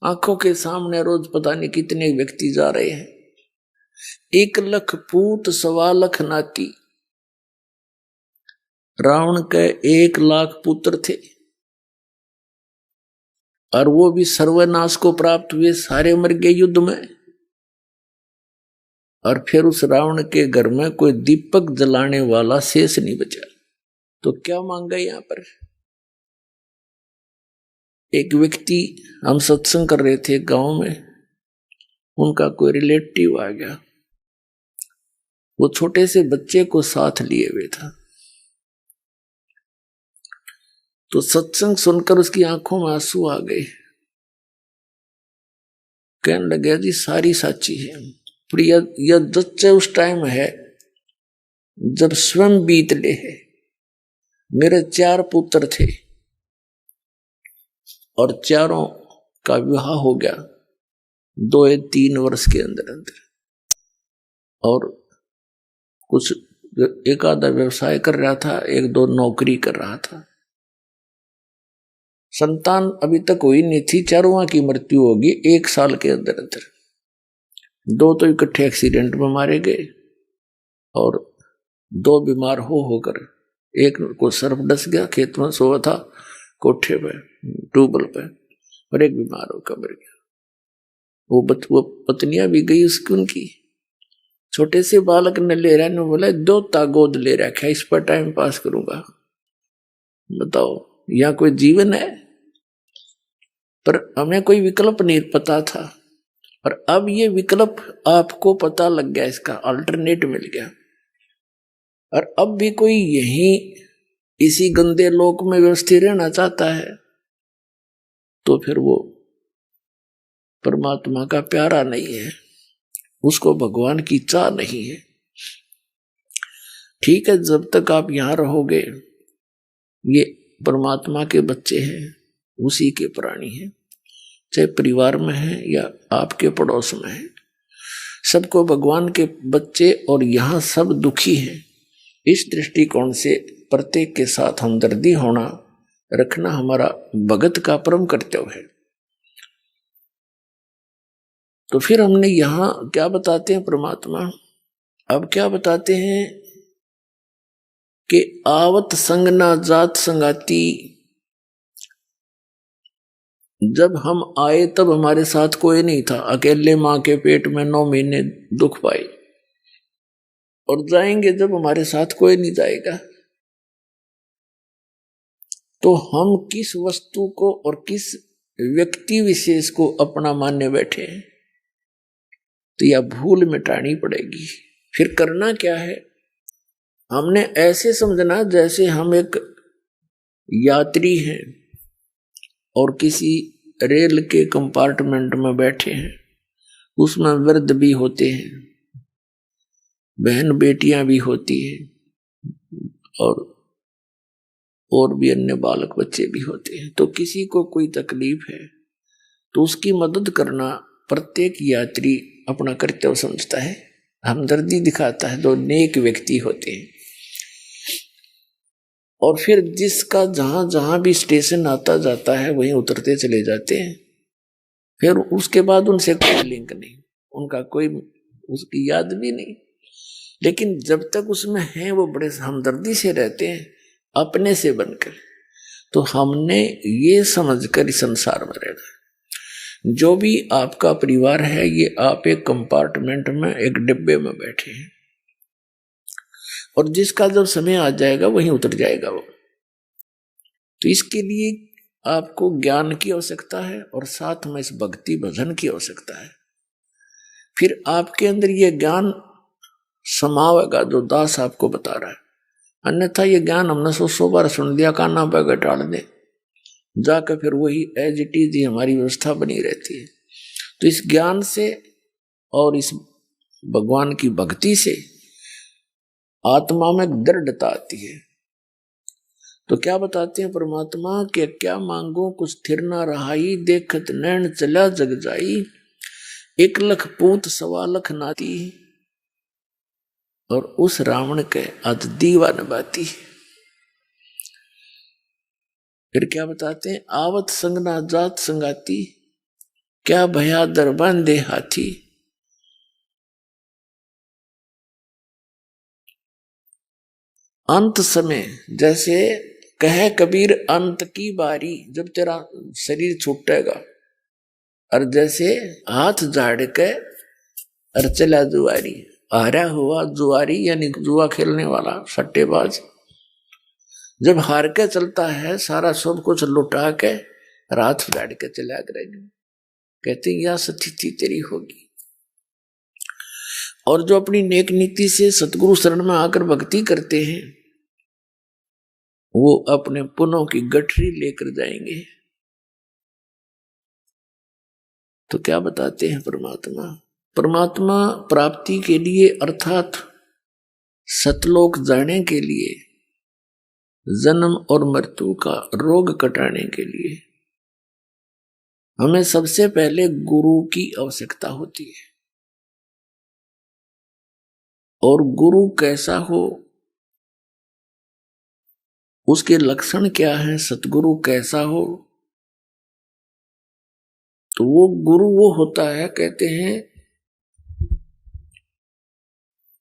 आंखों के सामने रोज पता नहीं कितने व्यक्ति जा रहे हैं। 1 लख पूत 1.25 लाख नाती, रावण के 1 लाख पुत्र थे, और वो भी सर्वनाश को प्राप्त हुए, सारे मर गए युद्ध में। और फिर उस रावण के घर में कोई दीपक जलाने वाला शेष नहीं बचा। तो क्या मांगा यहां पर? एक व्यक्ति, हम सत्संग कर रहे थे गांव में, उनका कोई रिलेटिव आ गया, वो छोटे से बच्चे को साथ लिए हुए था। तो सत्संग सुनकर उसकी आंखों में आंसू आ गए, कहने लगे जी सारी साची है, पर यह सच्चे उस टाइम है जब स्वयं बीत ले है। मेरे 4 पुत्र थे और चारों का विवाह हो गया 2 या 3 वर्ष के अंदर अंदर, और कुछ एक आधा व्यवसाय कर रहा था, 1-2 नौकरी कर रहा था। संतान अभी तक हुई नहीं थी, चारों की मृत्यु होगी 1 साल के अंदर अंदर। 2 तो इकट्ठे एक्सीडेंट में मारे गए, और 2 बीमार होकर, एक को सर्प डस गया, खेत में सोया था कोठे पे ट्यूबवेल पे, और एक बीमार होकर मर गया। वो पत्नियां भी गई उसकी, उनकी। छोटे से बालक ने ले रहा, ने बोला 2 गोद ले रखा, इस पर टाइम पास करूंगा। बताओ, यहाँ कोई जीवन है? पर हमें कोई विकल्प नहीं पता था, और अब ये विकल्प आपको पता लग गया, इसका अल्टरनेट मिल गया। और अब भी कोई यही इसी गंदे लोक में व्यवस्थित रहना चाहता है तो फिर वो परमात्मा का प्यारा नहीं है, उसको भगवान की चाह नहीं है। ठीक है, जब तक आप यहां रहोगे, ये परमात्मा के बच्चे हैं, उसी के प्राणी हैं, चाहे परिवार में है या आपके पड़ोस में है, सबको भगवान के बच्चे, और यहां सब दुखी हैं। इस दृष्टिकोण से प्रत्येक के साथ हमदर्दी होना रखना हमारा भगत का परम कर्तव्य है। तो फिर हमने यहां क्या बताते हैं परमात्मा, अब क्या बताते हैं कि आवत संग ना जात संगाती। जब हम आए तब हमारे साथ कोई नहीं था, अकेले मां के पेट में 9 महीने दुख पाए, और जाएंगे जब हमारे साथ कोई नहीं जाएगा। तो हम किस वस्तु को और किस व्यक्ति विशेष को अपना मानने बैठे हैं, तो यह भूल मिटानी पड़ेगी। फिर करना क्या है, हमने ऐसे समझना जैसे हम एक यात्री हैं और किसी रेल के कंपार्टमेंट में बैठे हैं, उसमें वृद्ध भी होते हैं, बहन बेटियां भी होती हैं, और भी अन्य बालक बच्चे भी होते हैं। तो किसी को कोई तकलीफ है तो उसकी मदद करना प्रत्येक यात्री अपना कर्तव्य समझता है, हमदर्दी दिखाता है। जो नेक व्यक्ति होते हैं, और फिर जिसका जहां जहां भी स्टेशन आता जाता है वहीं उतरते चले जाते हैं। फिर उसके बाद उनसे कोई लिंक नहीं, उनका कोई उसकी याद भी नहीं, लेकिन जब तक उसमें है वो बड़े हमदर्दी से रहते हैं, अपने से बनकर। तो हमने ये समझकर इस संसार में रहना, जो भी आपका परिवार है, ये आप एक कंपार्टमेंट में, एक डिब्बे में बैठे हैं, और जिसका जब समय आ जाएगा वहीं उतर जाएगा वो। तो इसके लिए आपको ज्ञान की आवश्यकता है, और साथ में इस भक्ति भजन की आवश्यकता है। फिर आपके अंदर ये ज्ञान समावेगा जो दास आपको बता रहा है। अन्यथा ये ज्ञान हमने 100 बार सुन लिया, काना पे घटाड़ दे, जाकर फिर वही एज इट इज ही हमारी व्यवस्था बनी रहती है। तो इस ज्ञान से और इस भगवान की भक्ति से आत्मा में दृढ़ता आती है। तो क्या बताते हैं परमात्मा के, क्या मांगो कुछ स्थिर ना रहाई, देखत नैन चला जग जाई, 1 लाख पूत 1.25 लाख नाती, और उस रावण के आज दीवा नबाती। फिर क्या बताते हैं, आवत संग ना जात संगाती, क्या भया दर बांधे हाथी। अंत समय जैसे कहे कबीर अंत की बारी, जब तेरा शरीर छूटेगा, और जैसे हाथ झाड़ के और चला जुआरी, हारा हुआ जुआरी यानी जुआ खेलने वाला सट्टेबाज, जब हार के चलता है सारा सब कुछ लुटा के रात झाड़ के चला करेगा, कहते हैं यह स्थिति तेरी होगी। और जो अपनी नेक नीति से सतगुरु शरण में आकर भक्ति करते हैं, वो अपने पुनों की गठरी लेकर जाएंगे। तो क्या बताते हैं परमात्मा, परमात्मा प्राप्ति के लिए अर्थात सतलोक जाने के लिए, जन्म और मृत्यु का रोग कटाने के लिए हमें सबसे पहले गुरु की आवश्यकता होती है। और गुरु कैसा हो, उसके लक्षण क्या है, सतगुरु कैसा हो, तो वो गुरु वो होता है, कहते हैं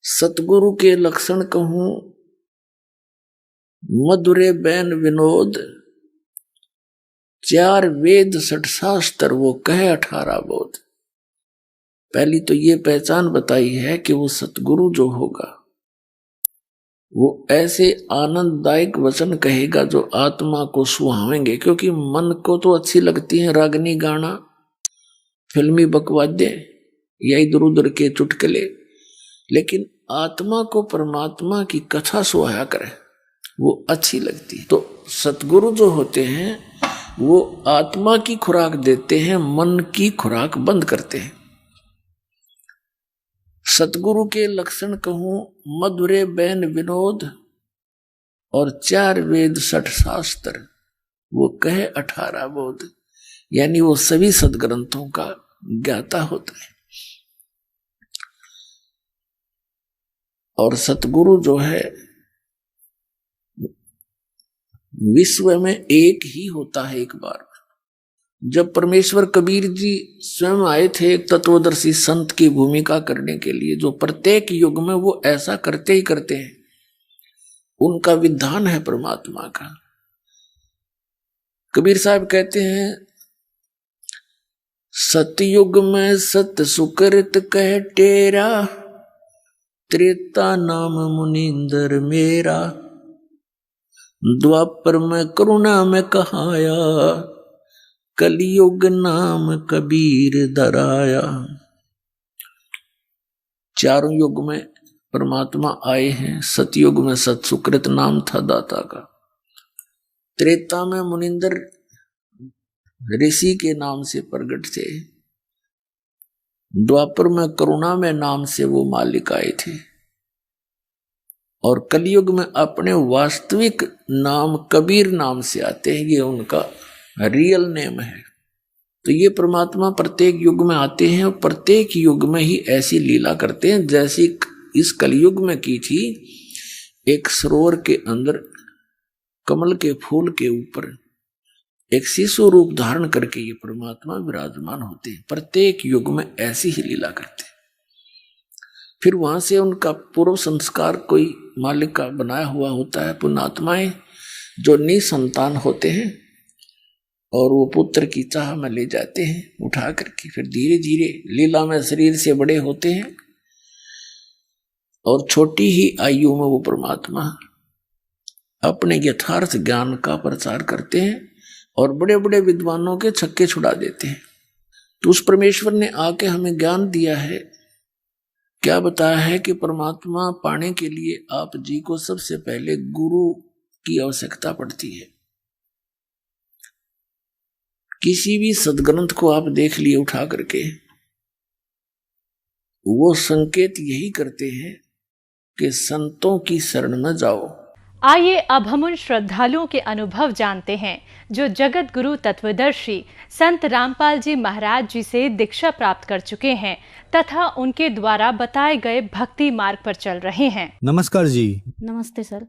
सतगुरु के लक्षण कहूं, मधुरे बैन विनोद, 4 वेद 6 शास्त्र वो कहे 18 बोध। पहली तो ये पहचान बताई है कि वो सतगुरु जो होगा वो ऐसे आनंददायक वचन कहेगा जो आत्मा को सुहावेंगे, क्योंकि मन को तो अच्छी लगती है रागनी गाना, फिल्मी बकवाद्य या इधर उधर के चुटकुले, लेकिन आत्मा को परमात्मा की कथा सुहाया करे वो अच्छी लगती है। तो सतगुरु जो होते हैं वो आत्मा की खुराक देते हैं, मन की खुराक बंद करते हैं। सतगुरु के लक्षण कहूं, मधुरे बैन विनोद और 4 वेद 60 शास्त्र, वो कहे 18 बोध, यानी वो सभी सदग्रंथों का ज्ञाता होता है। और सतगुरु जो है विश्व में एक ही होता है। एक बार जब परमेश्वर कबीर जी स्वयं आए थे एक तत्वदर्शी संत की भूमिका करने के लिए, जो प्रत्येक युग में वो ऐसा करते ही करते हैं, उनका विधान है परमात्मा का। कबीर साहब कहते हैं, सतयुग में सत सुकृत कह टेरा, त्रेता नाम मुनिंदर मेरा, द्वापर में करुणा में कहाया, कलयुग नाम कबीर दराया। चारों युग में परमात्मा आए हैं। सतयुग में सत सुकृत नाम था दाता का, त्रेता में मुनिंदर ऋषि के नाम से प्रकट थे, द्वापर में करुणा में नाम से वो मालिक आए थे, और कलयुग में अपने वास्तविक नाम कबीर नाम से आते हैं। ये उनका रियल नेम है। तो ये परमात्मा प्रत्येक युग में आते हैं और प्रत्येक युग में ही ऐसी लीला करते हैं जैसी इस कलयुग में की थी। एक सरोवर के अंदर कमल के फूल के ऊपर एक शिशु रूप धारण करके ये परमात्मा विराजमान होते हैं। प्रत्येक युग में ऐसी ही लीला करते हैं। फिर वहां से उनका पूर्व संस्कार कोई मालिक का बनाया हुआ होता है। पुण्यात्माएं जो निसंतान होते हैं और वो पुत्र की चाह में ले जाते हैं उठा करके, फिर धीरे धीरे लीला में शरीर से बड़े होते हैं और छोटी ही आयु में वो परमात्मा अपने यथार्थ ज्ञान का प्रचार करते हैं और बड़े बड़े विद्वानों के छक्के छुड़ा देते हैं। तो उस परमेश्वर ने आके हमें ज्ञान दिया है, क्या बताया है कि परमात्मा पाने के लिए आप जी को सबसे पहले गुरु की आवश्यकता पड़ती है। किसी भी सदग्रंथ को आप देख लिए उठा करके, वो संकेत यही करते हैं कि संतों की शरण में जाओ। आइए अब हम उन श्रद्धालुओं के अनुभव जानते हैं जो जगत गुरु तत्वदर्शी संत रामपाल जी महाराज जी से दीक्षा प्राप्त कर चुके हैं तथा उनके द्वारा बताए गए भक्ति मार्ग पर चल रहे हैं। नमस्कार जी। नमस्ते सर।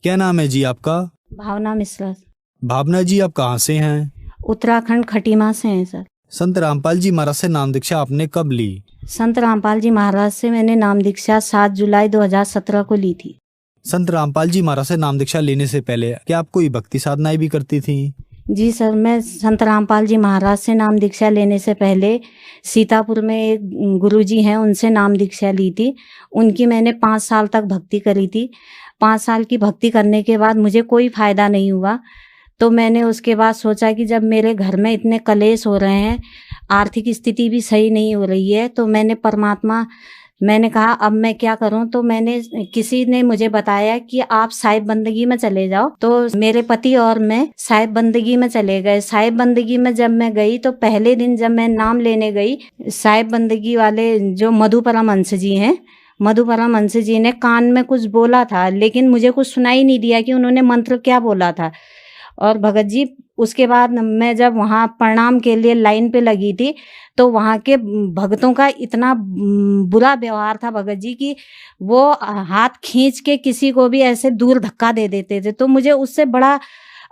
क्या नाम है जी आपका? भावना मिश्रा। भावना जी, आप कहाँ से हैं? उत्तराखंड खटीमा से हैं सर। संत रामपाल जी महाराज से नाम दीक्षा आपने कब ली? संत रामपाल जी महाराज से मैंने नाम दीक्षा 7 जुलाई 2017 को ली थी। संत रामपाल जी महाराज से नाम दीक्षा लेने से पहले क्या आप कोई भक्ति साधनाएं भी करती थी? जी सर, मैं संत रामपाल जी महाराज से नाम दीक्षा लेने से पहले सीतापुर में एक गुरुजी हैं, उनसे नाम दीक्षा ली थी। उनकी मैंने 5 साल तक भक्ति करी थी। 5 साल की भक्ति करने के बाद मुझे कोई फायदा नहीं हुआ। तो मैंने उसके बाद सोचा कि जब मेरे घर में इतने कलेश हो रहे हैं, आर्थिक स्थिति भी सही नहीं हो रही है, तो मैंने कहा अब मैं क्या करूं। तो किसी ने मुझे बताया कि आप साहिब बंदगी में चले जाओ। तो मेरे पति और मैं साहिब बंदगी में चले गए। साहिब बंदगी में जब मैं गई तो पहले दिन जब मैं नाम लेने गई, साहिब बंदगी वाले जो मधु परमहंस जी हैं, मधु परमहंस जी ने कान में कुछ बोला था, लेकिन मुझे कुछ सुनाई नहीं दिया कि उन्होंने मंत्र क्या बोला था। और भगत जी, उसके बाद मैं जब वहाँ प्रणाम के लिए लाइन पे लगी थी तो वहाँ के भक्तों का इतना बुरा व्यवहार था भगत जी की वो हाथ खींच के किसी को भी ऐसे दूर धक्का दे देते थे। तो मुझे उससे बड़ा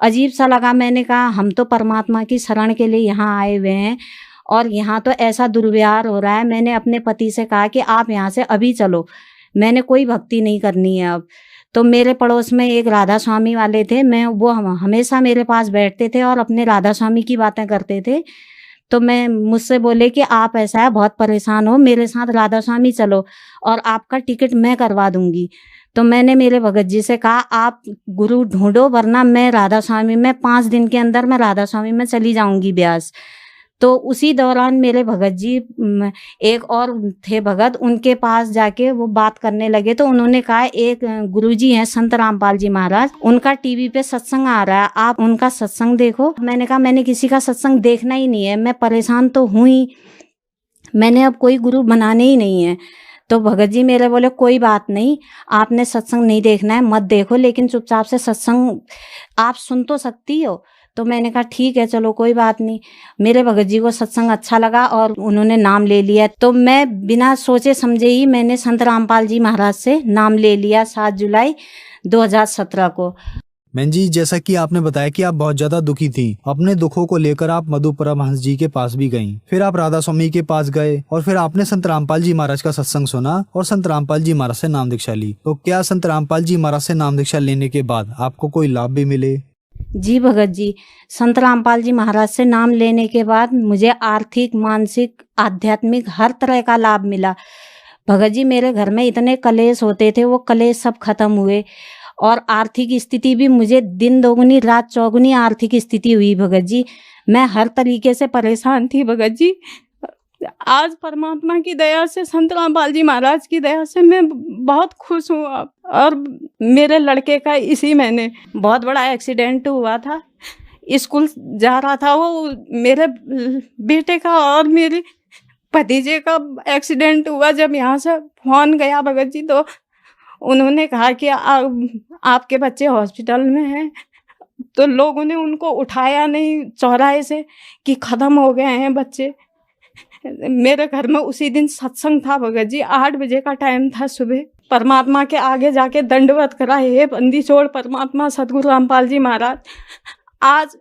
अजीब सा लगा। मैंने कहा हम तो परमात्मा की शरण के लिए यहाँ आए हुए हैं और यहाँ तो ऐसा दुर्व्यवहार हो रहा है। मैंने अपने पति से कहा कि आप यहाँ से अभी चलो, मैंने कोई भक्ति नहीं करनी है अब। तो मेरे पड़ोस में एक राधा स्वामी वाले थे, वो हमेशा मेरे पास बैठते थे और अपने राधा स्वामी की बातें करते थे। तो मुझसे बोले कि आप ऐसा है, बहुत परेशान हो, मेरे साथ राधा स्वामी चलो और आपका टिकट मैं करवा दूंगी। तो मैंने मेरे भगत जी से कहा आप गुरु ढूंढो, वरना मैं राधा स्वामी में 5 दिन के अंदर मैं राधा स्वामी में चली जाऊंगी ब्यास। तो उसी दौरान मेरे भगत जी एक और थे भगत, उनके पास जाके वो बात करने लगे। तो उन्होंने कहा एक गुरुजी हैं संत रामपाल जी महाराज, उनका टीवी पे सत्संग आ रहा है, आप उनका सत्संग देखो। मैंने कहा मैंने किसी का सत्संग देखना ही नहीं है, मैं परेशान तो हूँ ही, मैंने अब कोई गुरु बनाने ही नहीं है। तो भगत जी मेरे बोले कोई बात नहीं, आपने सत्संग नहीं देखना है मत देखो, लेकिन चुपचाप से सत्संग आप सुन तो सकती हो। तो मैंने कहा ठीक है चलो कोई बात नहीं। मेरे भगत जी को सत्संग अच्छा लगा और उन्होंने नाम ले लिया। तो मैं बिना सोचे समझे ही मैंने संत रामपाल जी महाराज से नाम ले लिया 7 जुलाई 2017 को। बहन जी, जैसा कि आपने बताया कि आप बहुत ज्यादा दुखी थी, अपने दुखों को लेकर आप मधु परमहंस जी के पास भी गईं, फिर आप राधा स्वामी के पास गए और फिर आपने संत रामपाल जी महाराज का सत्संग सुना और संत रामपाल जी महाराज से नाम दीक्षा ली। तो क्या संत रामपाल जी महाराज से नाम दीक्षा लेने के बाद आपको कोई लाभ भी मिले? जी भगत जी, संत रामपाल जी महाराज से नाम लेने के बाद मुझे आर्थिक, मानसिक, आध्यात्मिक हर तरह का लाभ मिला। भगत जी मेरे घर में इतने कलेश होते थे, वो कलेश सब खत्म हुए और आर्थिक स्थिति भी मुझे दिन दोगुनी रात चौगुनी आर्थिक स्थिति हुई। भगत जी मैं हर तरीके से परेशान थी। भगत जी आज परमात्मा की दया से, संत रामपाल जी महाराज की दया से मैं बहुत खुश हूँ। और मेरे लड़के का इसी महीने बहुत बड़ा एक्सीडेंट हुआ था, स्कूल जा रहा था वो, मेरे बेटे का और मेरे भतीजे का एक्सीडेंट हुआ। जब यहाँ से फोन गया भगत जी तो उन्होंने कहा कि आपके बच्चे हॉस्पिटल में हैं। तो लोगों ने उनको उठाया नहीं चौराहे से कि ख़त्म हो गए हैं बच्चे। मेरे घर में उसी दिन सत्संग था भगत जी, 8 बजे का टाइम था सुबह। परमात्मा के आगे जाके दंडवत करा, हे बंदी छोड़ परमात्मा सतगुरु रामपाल जी महाराज, आज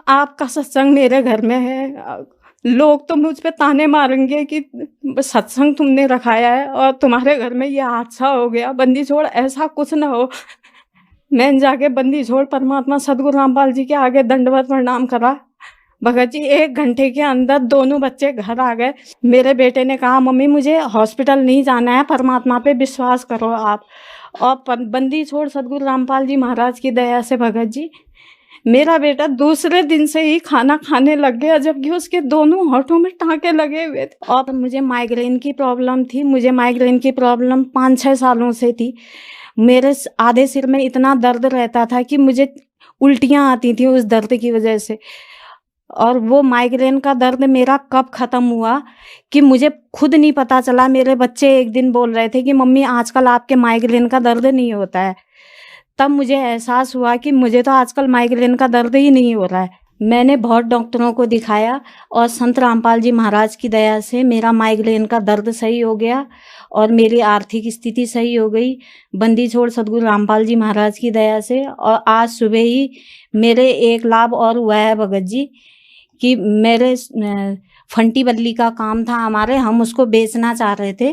आपका सत्संग मेरे घर में है। लोग तो मुझ पे ताने मारेंगे कि सत्संग तुमने रखाया है और तुम्हारे घर में ये हादसा हो गया, बंदी छोड़ ऐसा कुछ ना हो। मैंने जाके बंदी छोड़ परमात्मा सतगुरु रामपाल जी के आगे दंडवत प्रणाम करा। भगत जी 1 घंटे के अंदर दोनों बच्चे घर आ गए। मेरे बेटे ने कहा मम्मी मुझे हॉस्पिटल नहीं जाना है, परमात्मा पे विश्वास करो आप। और बंदी छोड़ सतगुरु रामपाल जी महाराज की दया से भगत जी मेरा बेटा दूसरे दिन से ही खाना खाने लग गया, जबकि उसके दोनों होठों में टाँके लगे हुए थे। और मुझे माइग्रेन की प्रॉब्लम थी, मुझे माइग्रेन की प्रॉब्लम 5-6 सालों से थी। मेरे आधे सिर में इतना दर्द रहता था कि मुझे उल्टियाँ आती थी उस दर्द की वजह से। और वो माइग्रेन का दर्द मेरा कब ख़त्म हुआ कि मुझे खुद नहीं पता चला। मेरे बच्चे एक दिन बोल रहे थे कि मम्मी आजकल आपके माइग्रेन का दर्द नहीं होता है। तब मुझे एहसास हुआ कि मुझे तो आजकल माइग्रेन का दर्द ही नहीं हो रहा है। मैंने बहुत डॉक्टरों को दिखाया और संत रामपाल जी महाराज की दया से मेरा माइग्रेन का दर्द सही हो गया और मेरी आर्थिक स्थिति सही हो गई, बंदी छोड़ सतगुरु रामपाल जी महाराज की दया से। और आज सुबह ही मेरे एक लाभ और हुआ है भगत जी कि मेरे फंटी बल्ली का काम था हमारे, हम उसको बेचना चाह रहे थे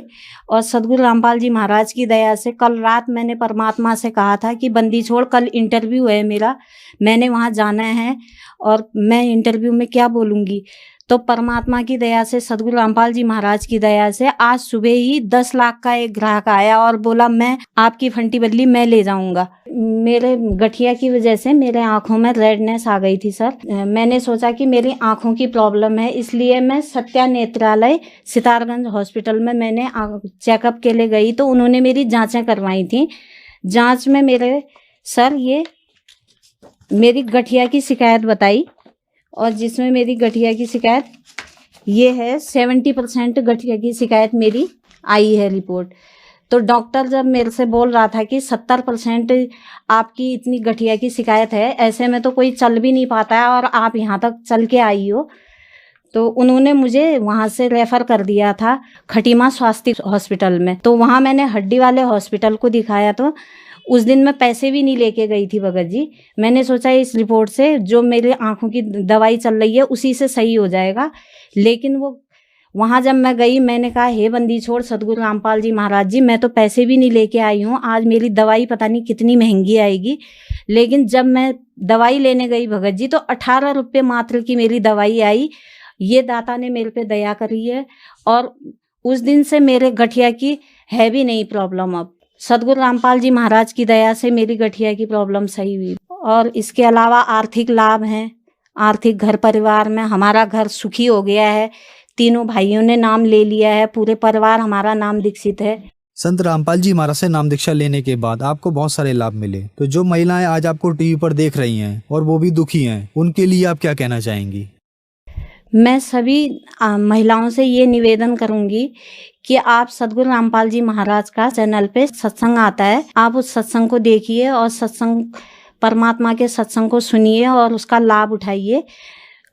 और सतगुरु रामपाल जी महाराज की दया से कल रात मैंने परमात्मा से कहा था कि बंदी छोड़ कल इंटरव्यू है मेरा, मैंने वहाँ जाना है और मैं इंटरव्यू में क्या बोलूँगी। तो परमात्मा की दया से, सतगुरु रामपाल जी महाराज की दया से आज सुबह ही 10 लाख का एक ग्राहक आया और बोला मैं आपकी फंटी बल्ली मैं ले जाऊंगा। मेरे गठिया की वजह से मेरे आंखों में रेडनेस आ गई थी सर। मैंने सोचा कि मेरी आंखों की प्रॉब्लम है, इसलिए मैं सत्या नेत्रालय सितारगंज हॉस्पिटल में मैंने चेकअप के लिए गई। तो उन्होंने मेरी जाँचें करवाई थी। जाँच में मेरे सर ये मेरी गठिया की शिकायत बताई और जिसमें मेरी गठिया की शिकायत ये है 70% गठिया की शिकायत मेरी आई है रिपोर्ट। तो डॉक्टर जब मेरे से बोल रहा था कि 70% आपकी इतनी गठिया की शिकायत है, ऐसे में तो कोई चल भी नहीं पाता है और आप यहाँ तक चल के आई हो, तो उन्होंने मुझे वहाँ से रेफ़र कर दिया था खटीमा स्वास्थ्य हॉस्पिटल में। तो वहाँ मैंने हड्डी वाले हॉस्पिटल को दिखाया। तो उस दिन मैं पैसे भी नहीं लेके गई थी भगत जी। मैंने सोचा इस रिपोर्ट से जो मेरे आँखों की दवाई चल रही है उसी से सही हो जाएगा। लेकिन वो वहाँ जब मैं गई मैंने कहा हे बंदी छोड़ सतगुरु रामपाल जी महाराज जी, मैं तो पैसे भी नहीं लेके आई हूँ, आज मेरी दवाई पता नहीं कितनी महंगी आएगी। लेकिन जब मैं दवाई लेने गई भगत जी तो 18 रुपये मात्र की मेरी दवाई आई। ये दाता ने मेरे पे दया करी है और उस दिन से मेरे गठिया की है भी नहीं प्रॉब्लम। अब सदगुरु रामपाल जी महाराज की दया से मेरी गठिया की प्रॉब्लम सही हुई। और इसके अलावा आर्थिक लाभ हैं। आर्थिक घर परिवार में हमारा घर सुखी हो गया है। तीनों भाइयों ने नाम ले लिया है, पूरे परिवार हमारा नाम दीक्षित है। संत रामपाल जी महाराज से नाम दीक्षा लेने के बाद आपको बहुत सारे लाभ मिले। तो जो महिलाएं आज आपको टीवी पर देख रही हैं और वो भी दुखी हैं, उनके लिए आप क्या कहना चाहेंगी? मैं सभी महिलाओं से ये निवेदन करूंगी कि आप सदगुरु रामपाल जी महाराज का चैनल पे सत्संग आता है, आप उस सत्संग को देखिए और सत्संग परमात्मा के सत्संग को सुनिए और उसका लाभ उठाइए।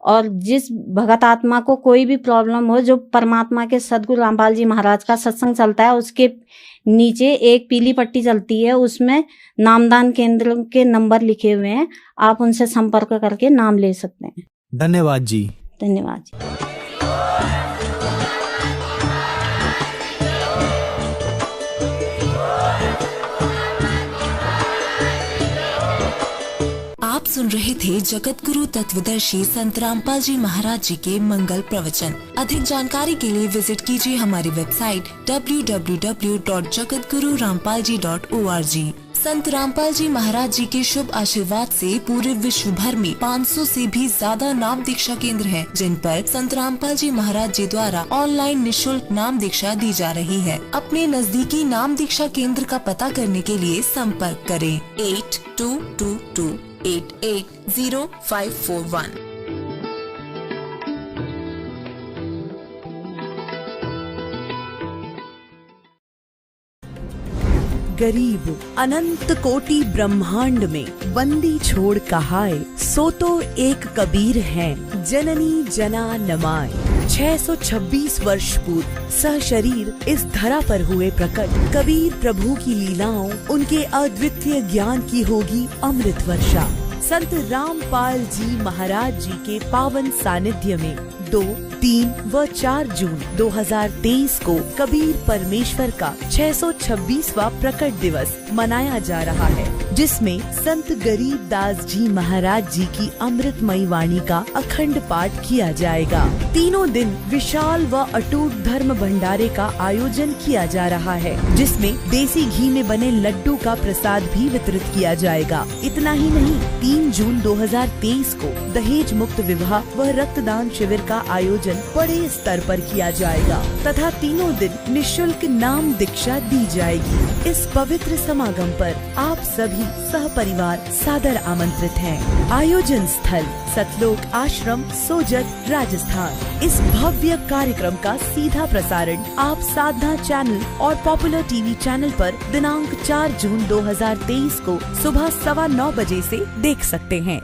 और जिस भगत आत्मा को कोई भी प्रॉब्लम हो, जो परमात्मा के सदगुरु रामपाल जी महाराज का सत्संग चलता है, उसके नीचे एक पीली पट्टी चलती है, उसमें नामदान केंद्र के नंबर लिखे हुए हैं, आप उनसे संपर्क करके नाम ले सकते हैं। धन्यवाद जी। धन्यवाद जी। आप सुन रहे थे जगत गुरु तत्वदर्शी संत रामपाल जी महाराज जी के मंगल प्रवचन। अधिक जानकारी के लिए विजिट कीजिए हमारी वेबसाइट www.jagatgururampalji.org। संत रामपाल जी महाराज जी के शुभ आशीर्वाद से पूरे विश्व भर में 500 से भी ज्यादा नाम दीक्षा केंद्र हैं, जिन पर संत रामपाल जी महाराज जी द्वारा ऑनलाइन निशुल्क नाम दीक्षा दी जा रही है। अपने नजदीकी नाम दीक्षा केंद्र का पता करने के लिए संपर्क करें 8222880541। गरीब अनंत कोटि ब्रह्मांड में बंदी छोड़ कहाए, सो तो एक कबीर हैं, जननी जना नमाय। 626 वर्ष पूर्व सहशरीर इस धरा पर हुए प्रकट, कबीर प्रभु की लीलाओं, उनके अद्वितीय ज्ञान की होगी अमृत वर्षा। संत रामपाल जी महाराज जी के पावन सानिध्य में 2, 3 व 4 जून 2023 को कबीर परमेश्वर का 626वां प्रकट दिवस मनाया जा रहा है, जिसमें संत गरीब दास जी महाराज जी की अमृतमयी वाणी का अखंड पाठ किया जाएगा। तीनों दिन विशाल व अटूट धर्म भंडारे का आयोजन किया जा रहा है, जिसमें देसी घी में बने लड्डू का प्रसाद भी वितरित किया जाएगा। इतना ही नहीं, 3 जून 2023 को दहेज मुक्त विवाह व रक्तदान शिविर का आयोजन बड़े स्तर पर किया जाएगा तथा तीनों दिन निशुल्क नाम दीक्षा दी जाएगी। इस पवित्र समागम पर आप सभी सहपरिवार सादर आमंत्रित हैं। आयोजन स्थल सतलोक आश्रम, सोजत, राजस्थान। इस भव्य कार्यक्रम का सीधा प्रसारण आप साधना चैनल और पॉपुलर टीवी चैनल पर दिनांक 4 जून 2023 को सुबह 9:15 बजे से देख सकते हैं।